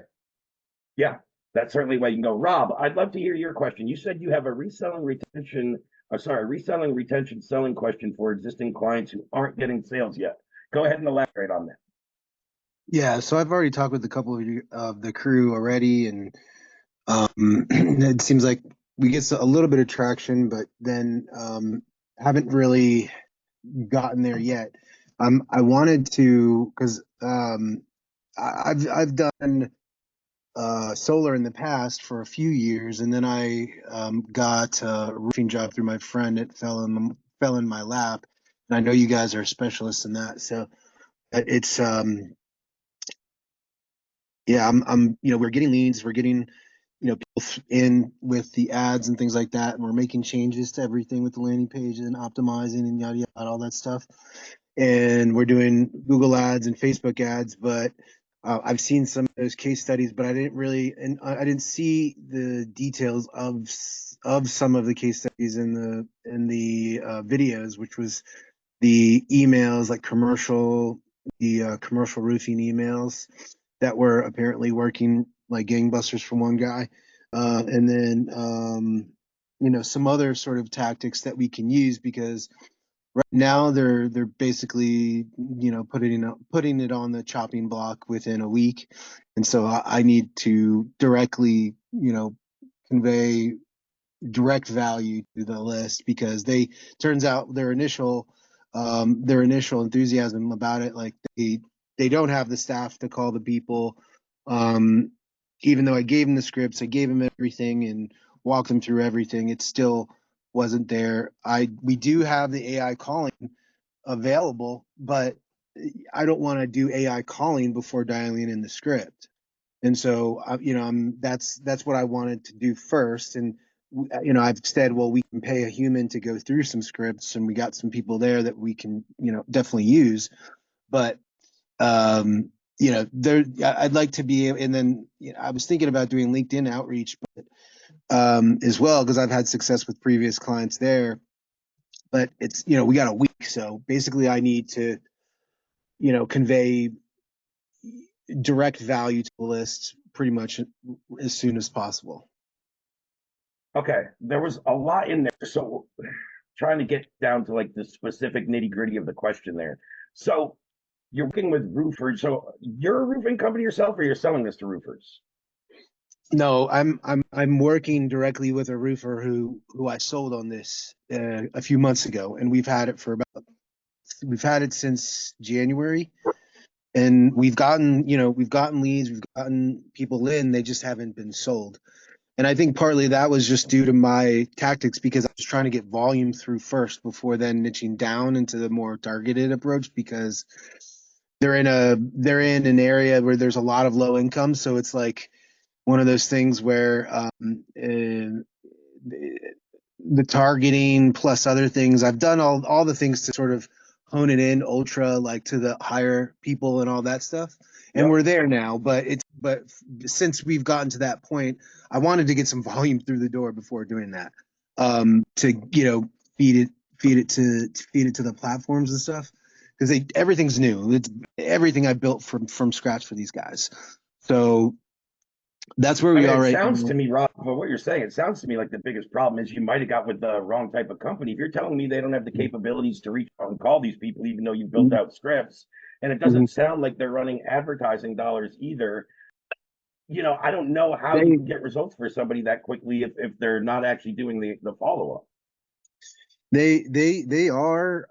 Yeah, that's certainly where you can go. Rob, I'd love to hear your question. You said you have a reselling retention selling question for existing clients who aren't getting sales yet. Go ahead and elaborate on that. Yeah, so I've already talked with a couple of the crew already, and it seems like we get a little bit of traction, but then haven't really gotten there yet. I wanted to, because I've done solar in the past for a few years, and then I got a roofing job through my friend. It fell in my lap, and I know you guys are specialists in that, so it's yeah, I'm we're getting leads, we're getting people in with the ads and things like that, and we're making changes to everything with the landing page and optimizing and yada yada, all that stuff. And we're doing Google ads and Facebook ads, but I've seen some of those case studies, but I didn't see the details of some of the case studies in the videos, which was the emails, like commercial roofing emails that were apparently working like gangbusters for one guy, and then some other sort of tactics that we can use, because right now they're basically putting it on the chopping block within a week, and so I need to directly convey direct value to the list, because turns out their initial enthusiasm about it, like they don't have the staff to call the people, even though I gave them the scripts, I gave them everything and walked them through everything, it still wasn't there. We do have the AI calling available, but I don't want to do AI calling before dialing in the script. And so that's what I wanted to do first. And I've said, well, we can pay a human to go through some scripts, and we got some people there that we can definitely use. But I'd like to be, and then I was thinking about doing LinkedIn outreach, but as well, because I've had success with previous clients there. But it's we got a week, so basically I need to convey direct value to the list pretty much as soon as possible. Okay, there was a lot in there, so trying to get down to like the specific nitty gritty of the question there. So you're working with roofers. So you're a roofing company yourself, or you're selling this to roofers? No, I'm working directly with a roofer who I sold on this a few months ago, and we've had it since January, and we've gotten leads, we've gotten people in, they just haven't been sold. And I think partly that was just due to my tactics, because I was trying to get volume through first before then niching down into the more targeted approach, because they're in an area where there's a lot of low income. So it's like one of those things where the targeting plus other things, I've done all the things to sort of hone it in ultra, like to the higher people and all that stuff. and Yep. we're there now. But since we've gotten to that point, I wanted to get some volume through the door before doing that. To feed it to the platforms and stuff, because everything's new. It's everything I built from scratch for these guys. So that's where we are It right sounds now. to me, Rob, but what you're saying, it sounds to me like the biggest problem is you might have got with the wrong type of company. If you're telling me they don't have the capabilities to reach out and call these people, even though you built out scripts, and it doesn't sound like they're running advertising dollars either. I don't know how you can get results for somebody that quickly if they're not actually doing the follow up. They are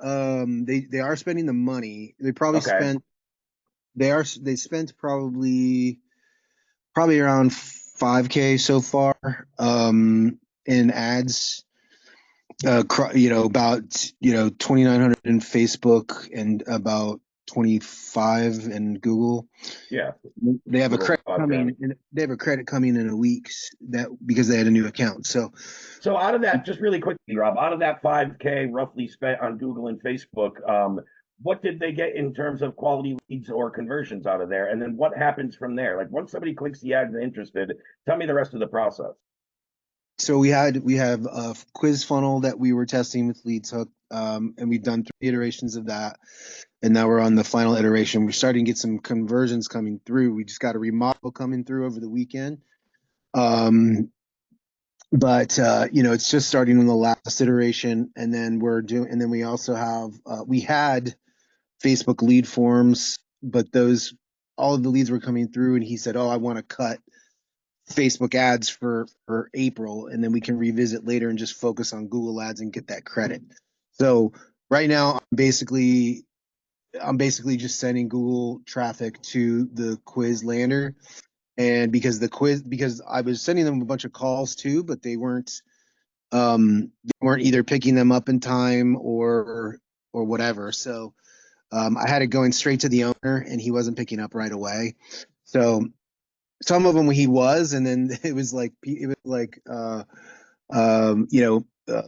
spending the money. They probably Okay. they spent probably around 5K so far in ads. About 2,900 in Facebook and about 25 in Google. Yeah. They have a Little credit podcast. coming. They have a credit coming in a week because they had a new account. So out of that, just really quickly, Rob, out of that 5K roughly spent on Google and Facebook, what did they get in terms of quality leads or conversions out of there? And then what happens from there? Like once somebody clicks the ad and they're interested, tell me the rest of the process. So we have a quiz funnel that we were testing with LeadsHook, and we've done 3 iterations of that, and now we're on the final iteration. We're starting to get some conversions coming through. We just got a remodel coming through over the weekend, but it's just starting on the last iteration, and then we also have we had Facebook lead forms, but all of the leads were coming through, and he said, "Oh, I want to cut Facebook ads for April, and then we can revisit later and just focus on Google ads and get that credit." So right now, I'm basically just sending Google traffic to the quiz lander, and because I was sending them a bunch of calls too, but they weren't either picking them up in time or whatever. So I had it going straight to the owner, and he wasn't picking up right away. So some of them he was, and then it was like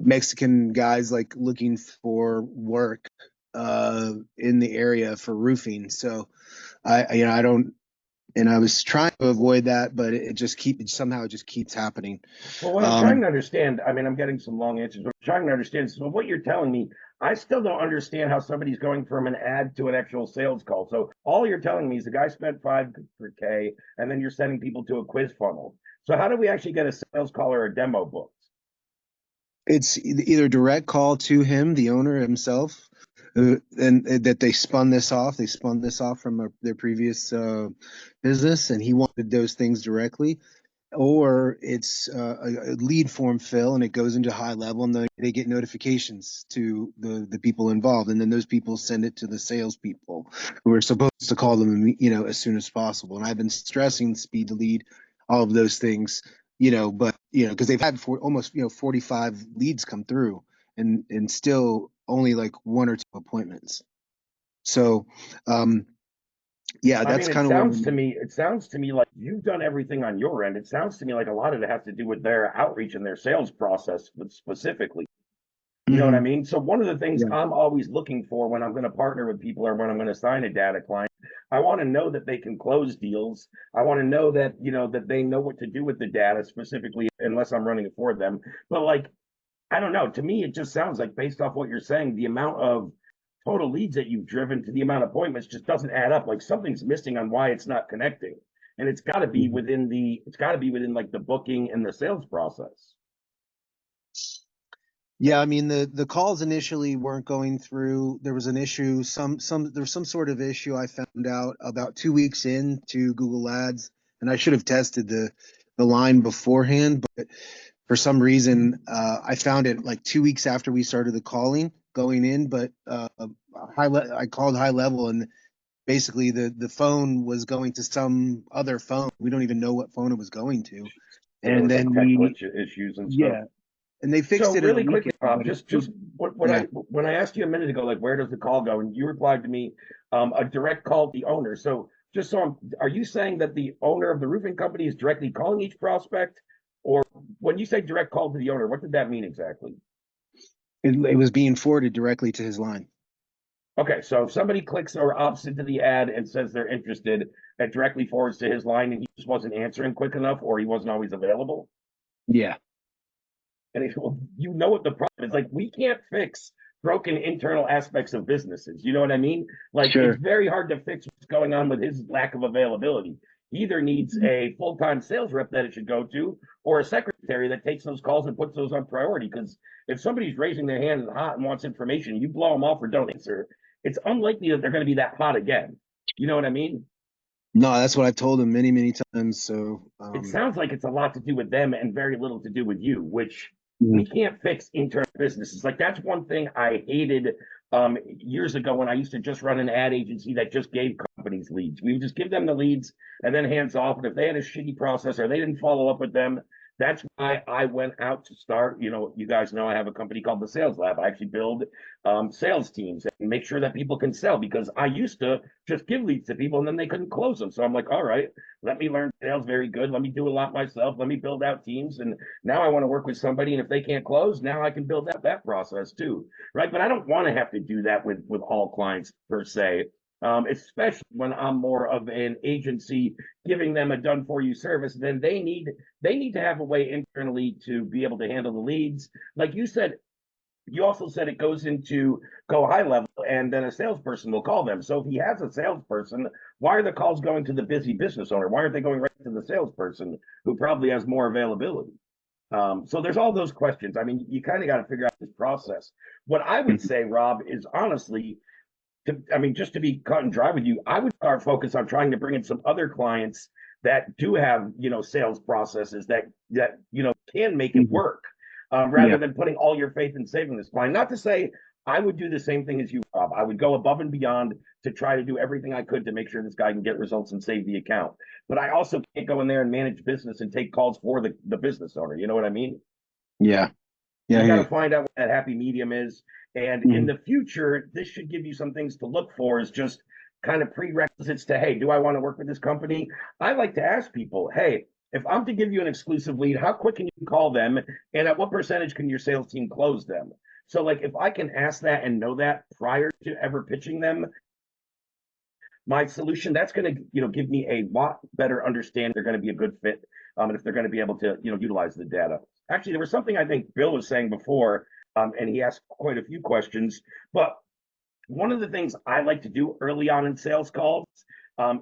Mexican guys like looking for work in the area for roofing. So I don't, and I was trying to avoid that, but it somehow keeps happening. Well, what I'm trying to understand, I mean, I'm getting some long answers, but I'm trying to understand. So what you're telling me, I still don't understand how somebody's going from an ad to an actual sales call. So all you're telling me is the guy spent 5K, and then you're sending people to a quiz funnel. So how do we actually get a sales call or a demo booked? It's either direct call to him, the owner himself, and that they spun this off. They spun this off from their previous business, and he wanted those things directly. Or it's a lead form fill, and it goes into high level, and they get notifications to the people involved, and then those people send it to the salespeople who are supposed to call them, as soon as possible. And I've been stressing speed to lead, all of those things, but because they've had almost 45 leads come through, and still only like 1 or 2 appointments. So yeah, that's kind of it sounds to me like you've done everything on your end. It sounds to me like a lot of it has to do with their outreach and their sales process specifically. You know what I mean? So one of the things I'm always looking for when I'm going to partner with people or when I'm going to sign a data client, I want to know that they can close deals. I want to know that, that they know what to do with the data specifically, unless I'm running it for them. But like, I don't know. To me, it just sounds like based off what you're saying, the amount of total leads that you've driven to the amount of appointments just doesn't add up. Like something's missing on why it's not connecting. And it's got to be within like the booking and the sales process. Yeah, I mean the calls initially weren't going through. There was an issue. There was some sort of issue I found out about 2 weeks into Google Ads, and I should have tested the line beforehand, but for some reason I found it like 2 weeks after we started the calling going in. But I called high level, and basically the phone was going to some other phone. We don't even know what phone it was going to, and then glitch issues and stuff. Yeah. And they fixed it really quickly, Rob. When I asked you a minute ago, like where does the call go, and you replied to me, a direct call to the owner. So are you saying that the owner of the roofing company is directly calling each prospect, or when you say direct call to the owner, what did that mean exactly? It was being forwarded directly to his line. Okay, so if somebody clicks or opts into the ad and says they're interested, it directly forwards to his line and he just wasn't answering quick enough or he wasn't always available. Yeah. And well, you know what the problem is. Like, we can't fix broken internal aspects of businesses. You know what I mean? Like, Sure. it's very hard to fix what's going on with his lack of availability. He either needs a full-time sales rep that it should go to, or a secretary that takes those calls and puts those on priority. Because if somebody's raising their hand and hot and wants information, you blow them off or don't answer, it's unlikely that they're going to be that hot again. You know what I mean? No, that's what I've told him many, many times. So It sounds like it's a lot to do with them and very little to do with you, which we can't fix internal businesses. Like, that's one thing I hated years ago when I used to just run an ad agency that just gave companies leads. We would just give them the leads and then hands off. And if they had a shitty process or they didn't follow up with them, that's why I went out to start. You know, you guys know I have a company called the Sales Lab. I actually build sales teams and make sure that people can sell, because I used to just give leads to people and then they couldn't close them. So I'm like, all right, let me learn sales very good. Let me do a lot myself. Let me build out teams. And now I want to work with somebody. And if they can't close, now I can build out that process too. Right. But I don't want to have to do that with all clients per se. Especially when I'm more of an agency giving them a done for you service, then they need to have a way internally to be able to handle the leads. Like you said, you also said it goes into go high level and then a salesperson will call them. So if he has a salesperson, why are the calls going to the busy business owner? Why aren't they going right to the salesperson who probably has more availability? So there's all those questions. I mean, you kind of got to figure out this process. What I would say, Rob, is honestly, just to be cut and dry with you, I would start focus on trying to bring in some other clients that do have, sales processes that can make it work, rather than putting all your faith in saving this client. Not to say I would do the same thing as you, Rob. I would go above and beyond to try to do everything I could to make sure this guy can get results and save the account. But I also can't go in there and manage business and take calls for the business owner. You know what I mean? Yeah. You got to Yeah. find out what that happy medium is. And in the future, this should give you some things to look for, is just kind of prerequisites to, hey, do I want to work with this company? I like to ask people, hey, if I'm to give you an exclusive lead, how quick can you call them? And at what percentage can your sales team close them? So, like, if I can ask that and know that prior to ever pitching them my solution, that's going to, give me a lot better understanding they're going to be a good fit, and if they're going to be able to, utilize the data. Actually, there was something I think Bill was saying before, and he asked quite a few questions, but one of the things I like to do early on in sales calls,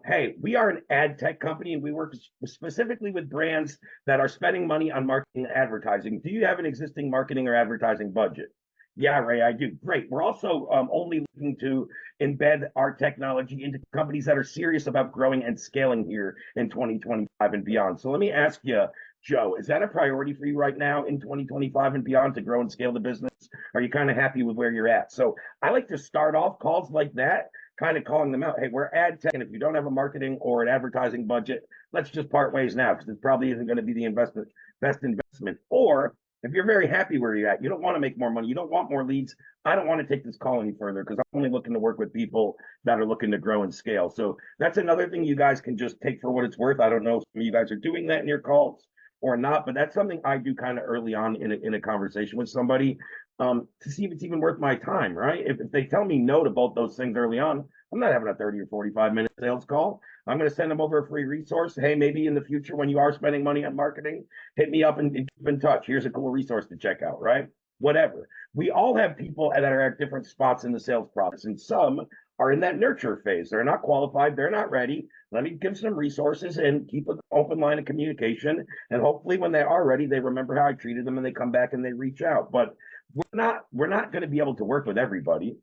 hey, we are an ad tech company and we work specifically with brands that are spending money on marketing and advertising. Do you have an existing marketing or advertising budget? Yeah, Ray, I do. Great. We're also only looking to embed our technology into companies that are serious about growing and scaling here in 2025 and beyond. So let me ask you, Joe, is that a priority for you right now in 2025 and beyond to grow and scale the business? Are you kind of happy with where you're at? So I like to start off calls like that, kind of calling them out. Hey, we're ad tech, and if you don't have a marketing or an advertising budget, let's just part ways now, because it probably isn't going to be the best investment. Or if you're very happy where you're at, you don't want to make more money, you don't want more leads, I don't want to take this call any further because I'm only looking to work with people that are looking to grow and scale. So that's another thing you guys can just take for what it's worth. I don't know if you guys are doing that in your calls or not, but that's something I do kind of early on in a conversation with somebody, to see if it's even worth my time, right? If they tell me no to both those things early on, I'm not having a 30 or 45-minute sales call. I'm going to send them over a free resource. Hey, maybe in the future when you are spending money on marketing, hit me up and keep in touch. Here's a cool resource to check out, right? Whatever. We all have people that are at different spots in the sales process, and some are in that nurture phase. They're not qualified. They're not ready. Let me give some resources and keep an open line of communication. And hopefully when they are ready, they remember how I treated them and they come back and they reach out. But we're not going to be able to work with everybody.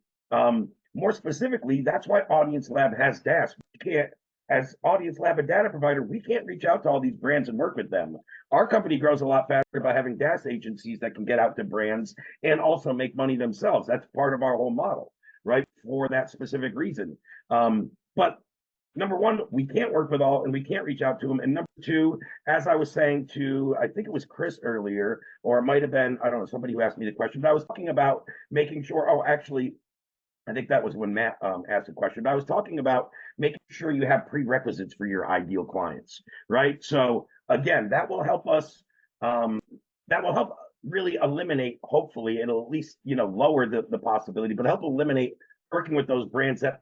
More specifically, that's why Audience Lab has DaaS. We can't, as Audience Lab, a data provider, we can't reach out to all these brands and work with them. Our company grows a lot faster by having DaaS agencies that can get out to brands and also make money themselves. That's part of our whole model, right? For that specific reason. But number one, we can't work with all and we can't reach out to them. And number two, as I was saying to, I think it was Chris earlier, or it might have been, I don't know, somebody who asked me the question, but I was talking about making sure, actually, I think that was when Matt asked a question. But I was talking about making sure you have prerequisites for your ideal clients, right? So again, that will help us. That will help really eliminate. Hopefully, it'll at least lower the possibility, but help eliminate working with those brands that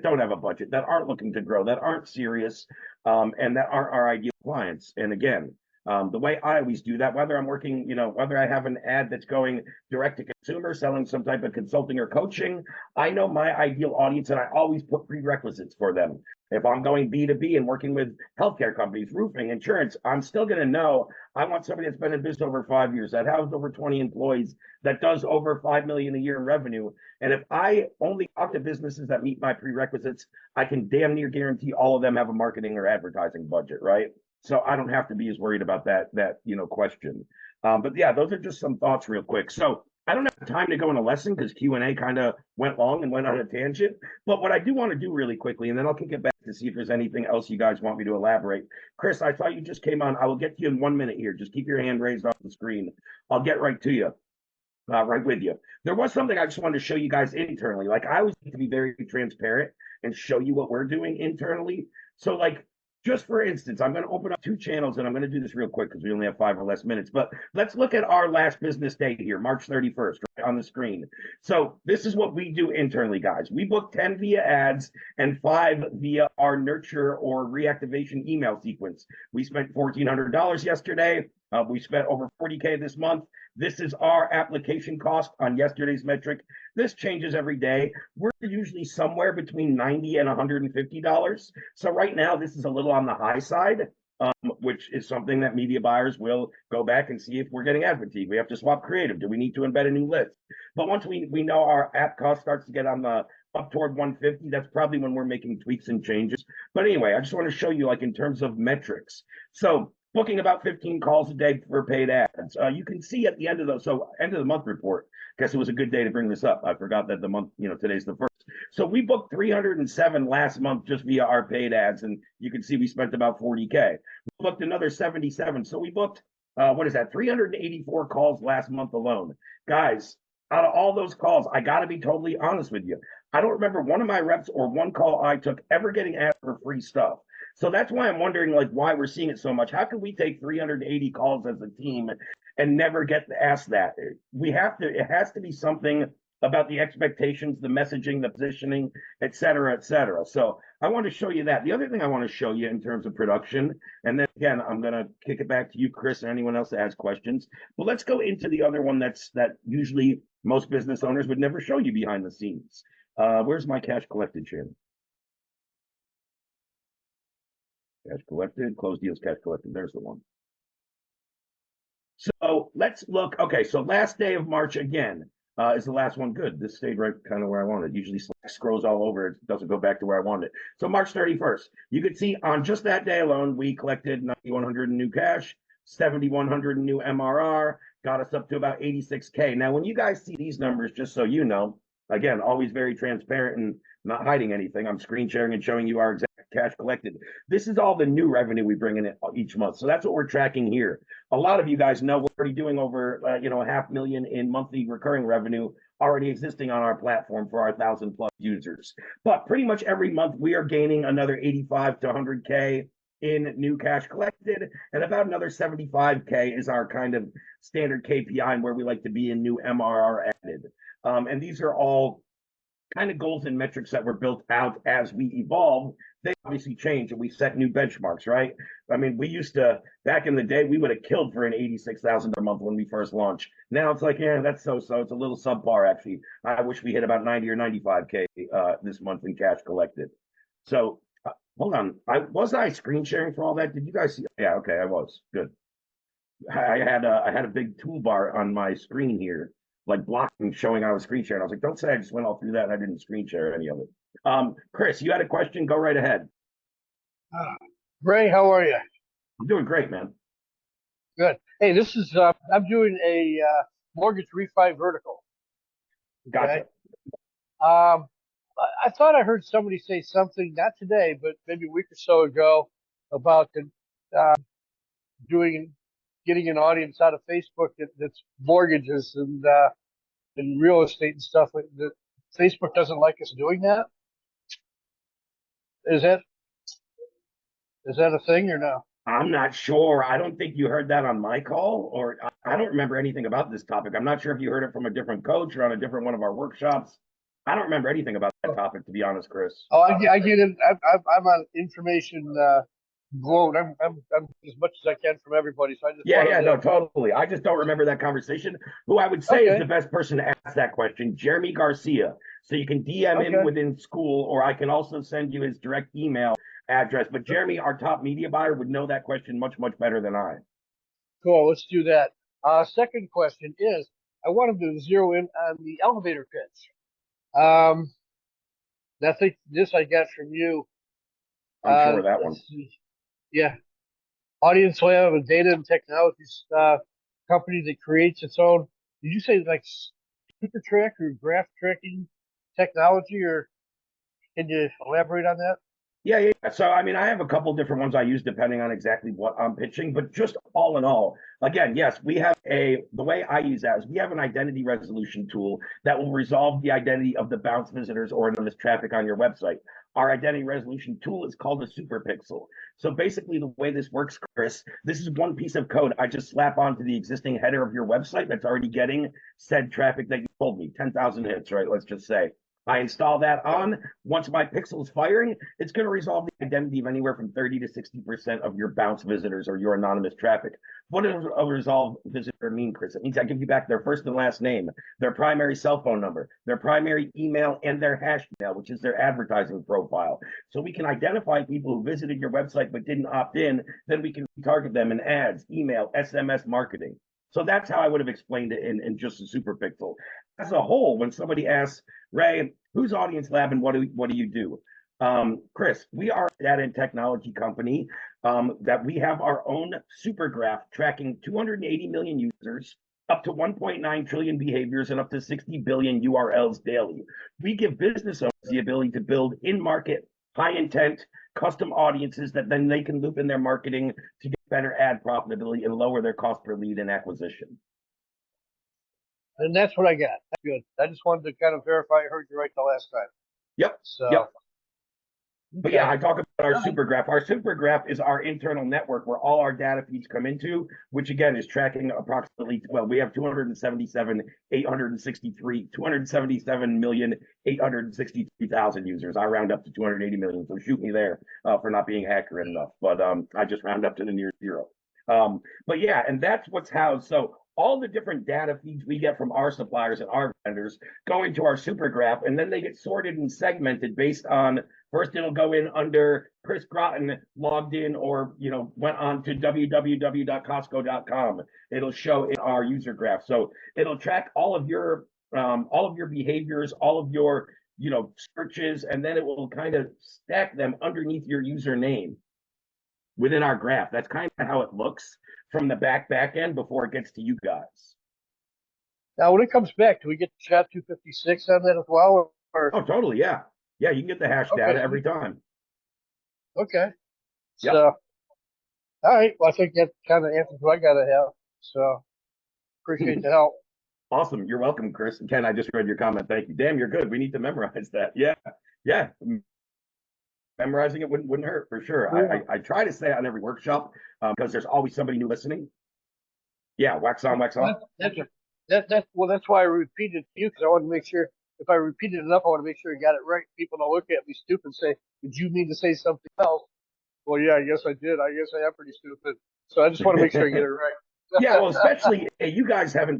don't have a budget, that aren't looking to grow, that aren't serious, and that aren't our ideal clients. And again, the way I always do that, whether I'm working, whether I have an ad that's going direct to consumer, selling some type of consulting or coaching, I know my ideal audience and I always put prerequisites for them. If I'm going B2B and working with healthcare companies, roofing, insurance, I'm still going to know I want somebody that's been in business over 5 years, that has over 20 employees, that does over 5 million a year in revenue. And if I only talk to businesses that meet my prerequisites, I can damn near guarantee all of them have a marketing or advertising budget, right? So I don't have to be as worried about that question. But yeah, those are just some thoughts real quick. So I don't have time to go in a lesson because Q&A kind of went long and went on a tangent. But what I do want to do really quickly, and then I'll kick it back to see if there's anything else you guys want me to elaborate. Chris, I thought you just came on. I will get to you in 1 minute here. Just keep your hand raised off the screen. I'll get right to you. Right with you. There was something I just wanted to show you guys internally. Like I always need to be very transparent and show you what we're doing internally. So like, just for instance, I'm going to open up 2 channels and I'm going to do this real quick because we only have 5 or less minutes. But let's look at our last business day here, March 31st, right on the screen. So this is what we do internally, guys. We book 10 via ads and 5 via our nurture or reactivation email sequence. We spent $1,400 yesterday. We spent over 40K this month. This is our application cost on yesterday's metric. This changes every day. We're usually somewhere between $90 and $150. So right now, this is a little on the high side, which is something that media buyers will go back and see if we're getting ad fatigue. We have to swap creative. Do we need to embed a new list? But once we know our app cost starts to get on the up toward 150, that's probably when we're making tweaks and changes. But anyway, I just want to show you like in terms of metrics. So booking about 15 calls a day for paid ads. You can see at the end of end of the month report. Guess it was a good day to bring this up. I forgot that the month, today's the 1st. So we booked 307 last month just via our paid ads, and you can see we spent about 40K. We booked another 77. So we booked 384 calls last month alone. Guys, out of all those calls, I got to be totally honest with you. I don't remember one of my reps or one call I took ever getting asked for free stuff. So that's why I'm wondering like why we're seeing it so much. How can we take 380 calls as a team and never get asked that? It has to be something about the expectations, the messaging, the positioning, et cetera, et cetera. So I want to show you that. The other thing I want to show you in terms of production, and then again, I'm going to kick it back to you, Chris, and anyone else that has questions. But let's go into the other one that usually most business owners would never show you behind the scenes. Where's my cash collected channel? Cash collected, closed deals, cash collected. There's the one. So let's look. Okay, so last day of March again is the last one. Good. This stayed right kind of where I wanted. Usually Slack scrolls all over. It doesn't go back to where I wanted it. So March 31st, you could see on just that day alone, we collected 9,100 in new cash, 7,100 in new MRR, got us up to about 86K. Now, when you guys see these numbers, just so you know, again, always very transparent and not hiding anything. I'm screen sharing and showing you our exact cash collected. This is all the new revenue we bring in each month. So that's what we're tracking here. A lot of you guys know we're already doing over, $500,000 in monthly recurring revenue already existing on our platform for our 1,000+ users. But pretty much every month we are gaining another 85 to 100K in new cash collected, and about another 75K is our kind of standard KPI and where we like to be in new MRR added. And these are all kind of goals and metrics that were built out as we evolve. They obviously change and we set new benchmarks, right? I mean, we used to, back in the day, we would have killed for an 86,000 a month when we first launched. Now it's like, yeah, that's so-so. It's a little subpar, actually. I wish we hit about 90 or 95K this month in cash collected. So hold on. Was I screen sharing for all that? Did you guys see? Yeah, okay, I was. Good. I had a big toolbar on my screen here, like blocking, showing I was screen sharing. I was like, don't say I just went all through that and I didn't screen share any of it. Chris, you had a question? Go right ahead. Ray, how are you? I'm doing great, man. Good. Hey, this is, I'm doing a mortgage refi vertical. Gotcha. Okay? I thought I heard somebody say something, not today, but maybe a week or so ago, about getting an audience out of Facebook that's mortgages and real estate and stuff. That Facebook doesn't like us doing that. Is that a thing or no? I'm not sure. I don't think you heard that on my call, or I don't remember anything about this topic. I'm not sure if you heard it from a different coach or on a different one of our workshops. I don't remember anything about that topic, to be honest, Chris. Oh, I get it. I'm on information blown. I'm as much as I can from everybody. So I just Yeah, no, totally. I just don't remember that conversation. Who I would say is Okay. the best person to ask that question, Jeremy Garcia. So you can DM Okay. him within school, or I can also send you his direct email address. But Jeremy, our top media buyer, would know that question much, much better than I. Cool. Let's do that. Second question is, I wanted to zero in on the elevator pitch. I think this I got from you. I'm sure of that one. Let's see. Yeah. Audience Lab, a data and technologies company that creates its own. Did you say like super track or graph tracking technology, or can you elaborate on that? Yeah. So, I mean, I have a couple different ones I use depending on exactly what I'm pitching, but just all in all, again, yes, we have the way I use that is we have an identity resolution tool that will resolve the identity of the bounce visitors or anonymous traffic on your website. Our identity resolution tool is called a super pixel. So basically the way this works, Chris, this is one piece of code I just slap onto the existing header of your website that's already getting said traffic that you told me, 10,000 hits, right? Let's just say. I install that on. Once my pixel is firing, it's going to resolve the identity of anywhere from 30 to 60% of your bounce visitors or your anonymous traffic. What does a resolved visitor mean, Chris? It means I give you back their first and last name, their primary cell phone number, their primary email, and their hash email, which is their advertising profile. So we can identify people who visited your website but didn't opt in. Then we can target them in ads, email, SMS marketing. So that's how I would have explained it in just a super pixel. As a whole, when somebody asks, Ray, who's Audience Lab and what do you do? Chris, we are a data and technology company that we have our own super graph tracking 280 million users, up to 1.9 trillion behaviors, and up to 60 billion URLs daily. We give business owners the ability to build in-market, high-intent, custom audiences that then they can loop in their marketing to get better ad profitability and lower their cost per lead and acquisition. And that's what I got. That's good. I just wanted to kind of verify I heard you right the last time. Yep. So. Yep. But Okay. yeah, I talk about our super graph. Our super graph is our internal network where all our data feeds come into, which again is tracking approximately, well, we have 277,863,000 users. I round up to 280 million. So shoot me there for not being accurate enough. But I just round up to the near zero. But yeah, and that's what's housed. So all the different data feeds we get from our suppliers and our vendors go into our super graph, and then they get sorted and segmented based on, first it'll go in under Chris Groton logged in or went on to www.costco.com. It'll show in our user graph. So it'll track all of your behaviors, all of your searches, and then it will kind of stack them underneath your username within our graph. That's kind of how it looks from the back end before it gets to you guys. Now, when it comes back, do we get chat 256 on that as well? Or? Oh, totally. Yeah. Yeah. You can get the hash data every time. Okay. Yep. So, all right. Well, I think that kind of answers what I got to have. So, appreciate the help. Awesome. You're welcome, Chris. And Ken, I just read your comment. Thank you. Damn, you're good. We need to memorize that. Yeah. Yeah. Memorizing it wouldn't hurt for sure. I try to say it on every workshop because there's always somebody new listening. Yeah, wax on, wax off. That's why I repeated it to you, because I want to make sure if I repeat it enough, I want to make sure I got it right. People don't look at me stupid and say, "Did you mean to say something else?" Well, yeah, I guess I did. I guess I am pretty stupid. So I just want to make sure I get it right. Yeah, well, especially you guys aren't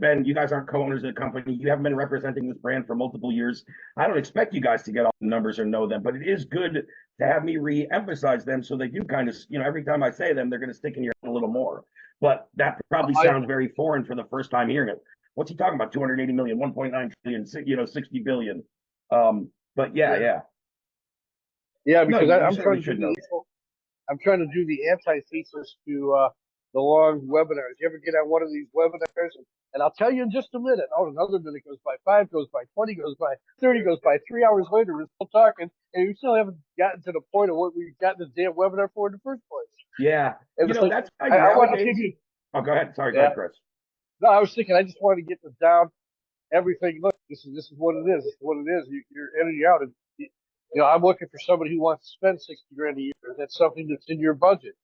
co-owners of the company. You haven't been representing this brand for multiple years. I don't expect you guys to get all the numbers or know them, but it is good to have me re-emphasize them so they do kind of, every time I say them, they're going to stick in your head a little more. But that probably sounds very foreign for the first time hearing it. What's he talking about? 280 million, 1.9 trillion, 60 billion. But yeah. Yeah, because no, I'm trying to do the antithesis to the long webinars. You ever get on one of these webinars, and I'll tell you in just a minute. Oh, another minute goes by, 5 goes by, 20 goes by, 30 goes by, 3 hours later, we're still talking, and we still haven't gotten to the point of what we got the damn webinar for in the first place. Yeah. That's I want to give you. Oh, go ahead. Sorry, go ahead, Chris. No, I was thinking, I just wanted to get this down. Everything. Look, this is what it is. This is what it is. You're in and you're out. And, I'm looking for somebody who wants to spend 60 grand a year. That's something that's in your budget.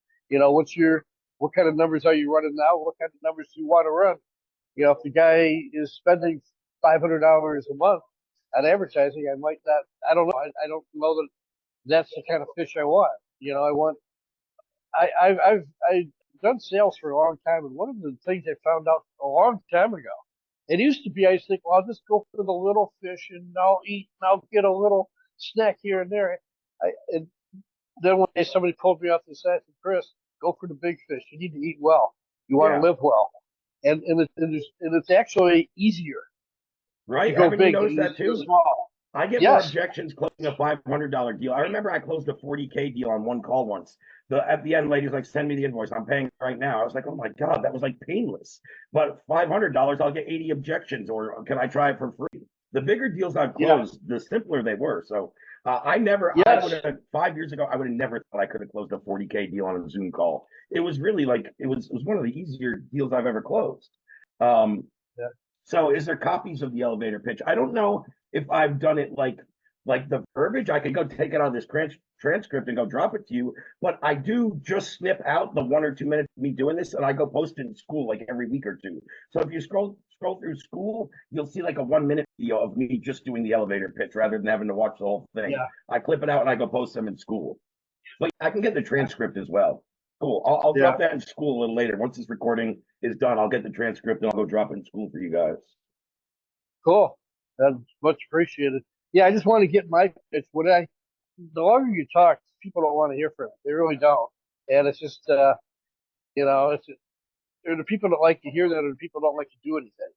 What kind of numbers are you running now? What kind of numbers do you want to run? If the guy is spending $500 a month, on advertising, I might not. I don't know. I don't know that that's the kind of fish I want. You know, I want. I've done sales for a long time, and one of the things I found out a long time ago, it used to be I used to think, well, I'll just go for the little fish and I'll eat and I'll get a little snack here and there. And then one day somebody pulled me off the side and said, Chris, go for the big fish. You need to eat well. You want to live well, and it's actually easier. Right? To go Haven't you big noticed than that too? small. I get more objections closing a $500 deal. I remember I closed a $40K deal on one call once. At the end, lady's like, send me the invoice. I'm paying right now. I was like, oh my God, that was like painless. But $500, I'll get 80 objections, or can I try it for free? The bigger deals I've closed, the simpler they were. So I never, 5 years ago, I would have never thought I could have closed a 40K deal on a Zoom call. It was really like, it was one of the easier deals I've ever closed. So is there copies of the elevator pitch? I don't know if I've done it like the verbiage. I could go take it on this transcript and go drop it to you, but I do just snip out the 1 or 2 minutes of me doing this, and I go post it in school like every week or two. So if you scroll through school, you'll see like a 1 minute video of me just doing the elevator pitch rather than having to watch the whole thing. I clip it out and I go post them in school. But I can get the transcript as well. Cool. I'll drop that in school a little later. Once this recording is done, I'll get the transcript and I'll go drop it in school for you guys. Cool. That's much appreciated. Yeah, I just want to get my pitch. The longer you talk, people don't want to hear from it. They really don't. And it's just, you know, there are the people that like to hear that, and the people that don't like to do anything.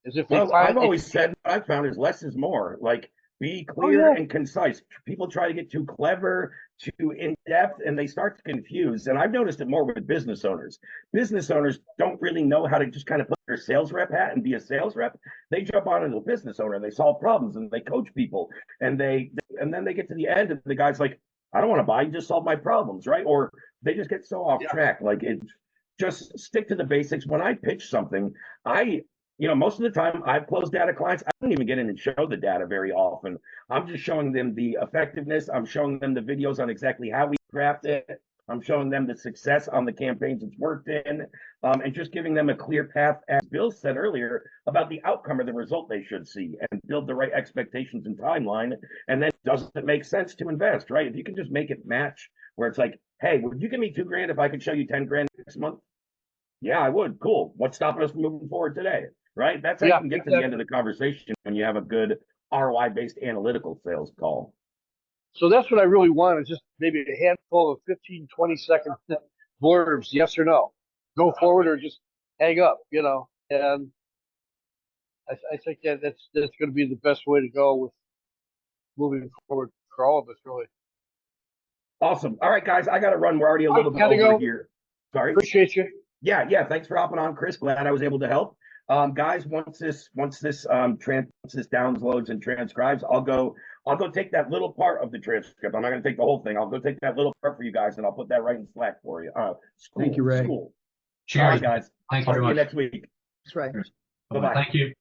As if I've always said what I've found is less is more. Like, be clear and concise. People try to get too clever, too in-depth, and they start to confuse. And I've noticed it more with business owners. Business owners don't really know how to just kind of put their sales rep hat and be a sales rep. They jump on into a business owner and they solve problems and they coach people. And then they get to the end and the guy's like, I don't want to buy, you just solve my problems, right? Or they just get so off track. Like, just stick to the basics. When I pitch something, most of the time I've closed data clients. I don't even get in and show the data very often. I'm just showing them the effectiveness. I'm showing them the videos on exactly how we craft it. I'm showing them the success on the campaigns it's worked in, and just giving them a clear path, as Bill said earlier, about the outcome or the result they should see, and build the right expectations and timeline. And then does it make sense to invest, right? If you can just make it match, where it's like, hey, would you give me $2,000 if I could show you 10 grand next month? Yeah, I would. Cool. What's stopping us from moving forward today? Right? That's how you can get to the end of the conversation when you have a good ROI-based analytical sales call. So that's what I really want, is just maybe a handful of 15, 20-second blurbs, yes or no. Go forward or just hang up, you know. And I think that's going to be the best way to go with moving forward for all of us, really. Awesome. All right, guys, I got to run. We're already a little bit over here. Sorry. Appreciate you. Yeah. Thanks for hopping on, Chris. Glad I was able to help. Guys, once this downloads and transcribes, I'll go take that little part of the transcript. I'm not going to take the whole thing. I'll go take that little part for you guys, and I'll put that right in Slack for you. Thank you, Ray. School. Cheers. All right, guys. Thanks I'll very see you much. next week. That's right. Bye-bye. Thank you.